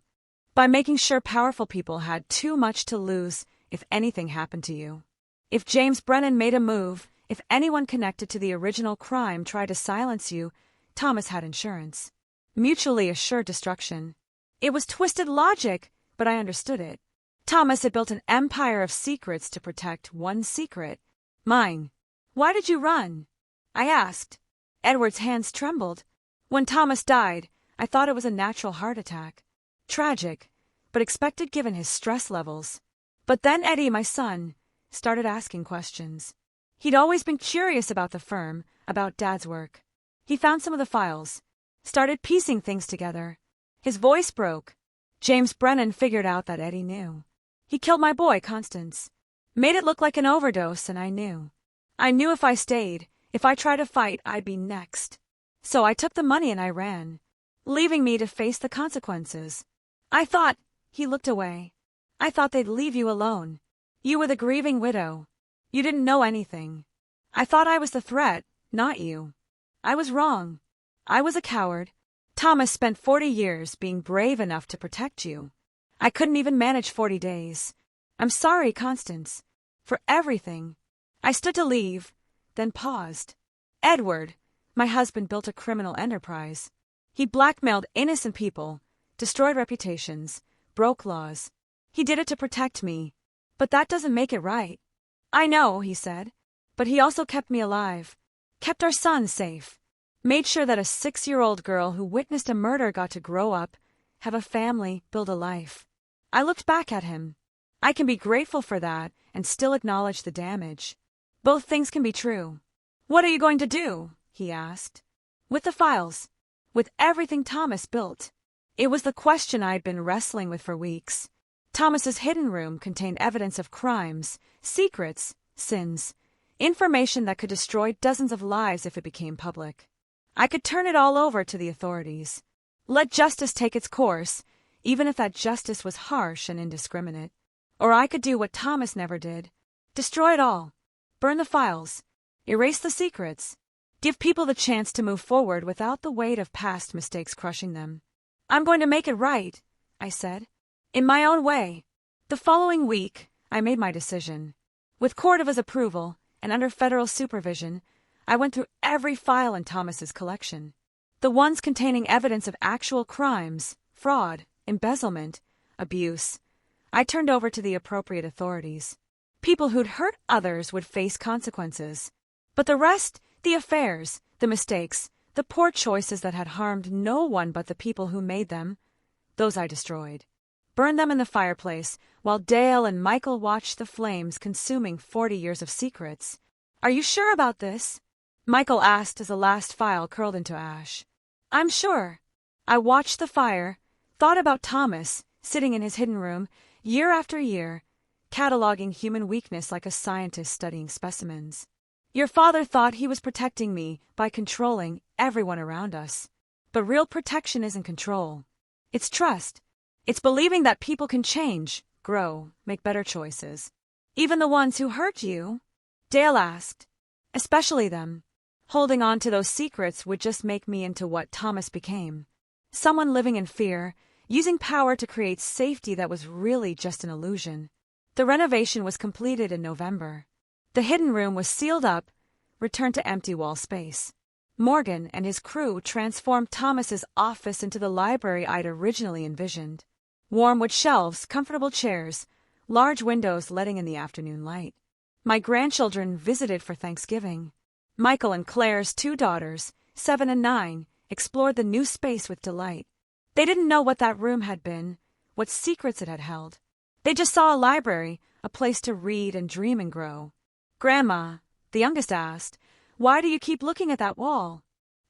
By making sure powerful people had too much to lose if anything happened to you. If James Brennan made a move, if anyone connected to the original crime tried to silence you, Thomas had insurance. Mutually assured destruction. It was twisted logic, but I understood it. Thomas had built an empire of secrets to protect one secret. Mine. Why did you run? I asked. Edward's hands trembled. When Thomas died, I thought it was a natural heart attack. Tragic, but expected given his stress levels. But then Eddie, my son, started asking questions. He'd always been curious about the firm, about Dad's work. He found some of the files, started piecing things together. His voice broke. James Brennan figured out that Eddie knew. He killed my boy, Constance. Made it look like an overdose, and I knew. I knew if I stayed, if I tried to fight, I'd be next. So I took the money and I ran, leaving me to face the consequences. I thought, he looked away. I thought they'd leave you alone. You were the grieving widow. You didn't know anything. I thought I was the threat, not you. I was wrong. I was a coward. Thomas spent 40 years being brave enough to protect you. I couldn't even manage 40 days. I'm sorry, Constance, for everything. I stood to leave, then paused. Edward, my husband, built a criminal enterprise. He blackmailed innocent people, destroyed reputations, broke laws. He did it to protect me. But that doesn't make it right. I know, he said. But he also kept me alive, kept our son safe, made sure that a 6-year-old girl who witnessed a murder got to grow up, have a family, build a life. I looked back at him. I can be grateful for that and still acknowledge the damage. Both things can be true. What are you going to do? He asked. With the files. With everything Thomas built. It was the question I'd been wrestling with for weeks. Thomas's hidden room contained evidence of crimes, secrets, sins, information that could destroy dozens of lives if it became public. I could turn it all over to the authorities. Let justice take its course, even if that justice was harsh and indiscriminate. Or I could do what Thomas never did. Destroy it all. Burn the files. Erase the secrets. Give people the chance to move forward without the weight of past mistakes crushing them. I'm going to make it right, I said. In my own way. The following week, I made my decision. With Cordova's approval, and under federal supervision, I went through every file in Thomas's collection. The ones containing evidence of actual crimes, fraud, embezzlement, abuse. I turned over to the appropriate authorities. People who'd hurt others would face consequences. But the rest, the affairs, the mistakes, the poor choices that had harmed no one but the people who made them, those I destroyed. Burned them in the fireplace, while Dale and Michael watched the flames consuming 40 years of secrets. Are you sure about this? Michael asked as the last file curled into ash. I'm sure. I watched the fire, thought about Thomas, sitting in his hidden room, year after year, cataloging human weakness like a scientist studying specimens. Your father thought he was protecting me by controlling everyone around us. But real protection isn't control. It's trust. It's believing that people can change, grow, make better choices. Even the ones who hurt you? Dale asked. Especially them. Holding on to those secrets would just make me into what Thomas became. Someone living in fear, using power to create safety that was really just an illusion. The renovation was completed in November. The hidden room was sealed up, returned to empty wall space. Morgan and his crew transformed Thomas's office into the library I'd originally envisioned. Warm wood shelves, comfortable chairs, large windows letting in the afternoon light. My grandchildren visited for Thanksgiving. Michael and Claire's 2 daughters, 7 and 9, explored the new space with delight. They didn't know what that room had been, what secrets it had held. They just saw a library, a place to read and dream and grow. Grandma, the youngest, asked, "Why do you keep looking at that wall?"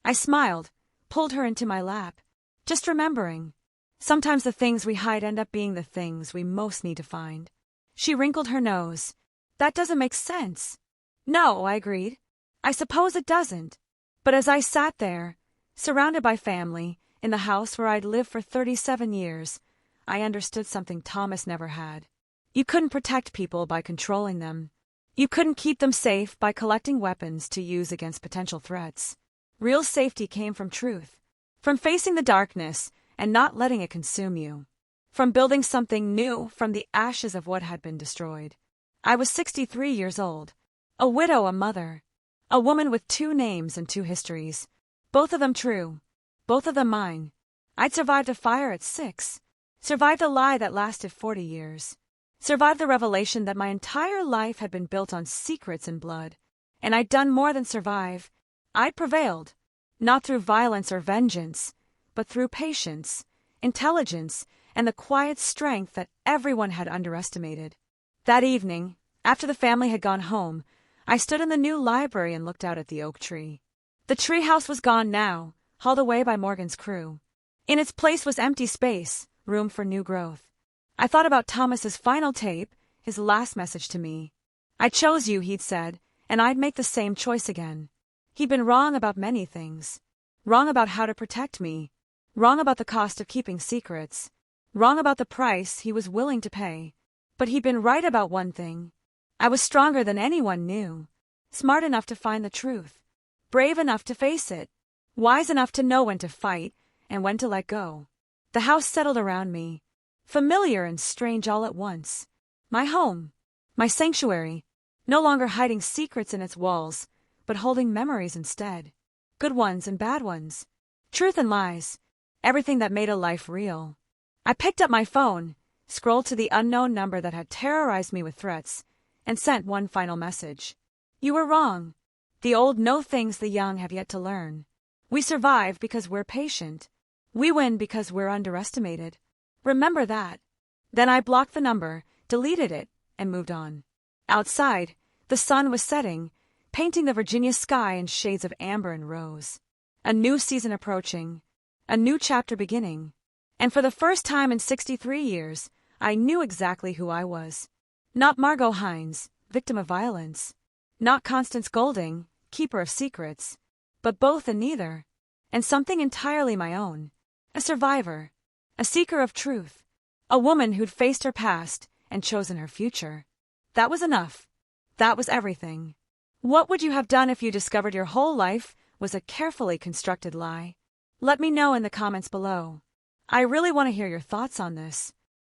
I smiled, pulled her into my lap. Just remembering. Sometimes the things we hide end up being the things we most need to find. She wrinkled her nose. That doesn't make sense. No, I agreed. I suppose it doesn't. But as I sat there, surrounded by family, in the house where I'd lived for 37 years, I understood something Thomas never had. You couldn't protect people by controlling them. You couldn't keep them safe by collecting weapons to use against potential threats. Real safety came from truth, from facing the darkness and not letting it consume you, from building something new from the ashes of what had been destroyed. I was 63 years old, a widow, a mother, a woman with 2 names and 2 histories, both of them true, both of them mine. I'd survived a fire at 6, survived a lie that lasted 40 years, survived the revelation that my entire life had been built on secrets and blood, and I'd done more than survive. I'd prevailed, not through violence or vengeance, but through patience, intelligence, and the quiet strength that everyone had underestimated. That evening, after the family had gone home, I stood in the new library and looked out at the oak tree. The treehouse was gone now, hauled away by Morgan's crew. In its place was empty space, room for new growth. I thought about Thomas's final tape, his last message to me. I chose you, he'd said, and I'd make the same choice again. He'd been wrong about many things. Wrong about how to protect me. Wrong about the cost of keeping secrets. Wrong about the price he was willing to pay. But he'd been right about one thing. I was stronger than anyone knew. Smart enough to find the truth. Brave enough to face it. Wise enough to know when to fight and when to let go. The house settled around me. Familiar and strange all at once. My home. My sanctuary. No longer hiding secrets in its walls, but holding memories instead. Good ones and bad ones. Truth and lies. Everything that made a life real. I picked up my phone, scrolled to the unknown number that had terrorized me with threats, and sent one final message. You were wrong. The old know things the young have yet to learn. We survive because we're patient. We win because we're underestimated. Remember that. Then I blocked the number, deleted it, and moved on. Outside, the sun was setting, painting the Virginia sky in shades of amber and rose. A new season approaching, a new chapter beginning. And for the first time in 63 years, I knew exactly who I was. Not Margot Hines, victim of violence. Not Constance Golding, keeper of secrets. But both and neither. And something entirely my own. A survivor. A seeker of truth. A woman who'd faced her past and chosen her future. That was enough. That was everything. What would you have done if you discovered your whole life was a carefully constructed lie? Let me know in the comments below. I really want to hear your thoughts on this.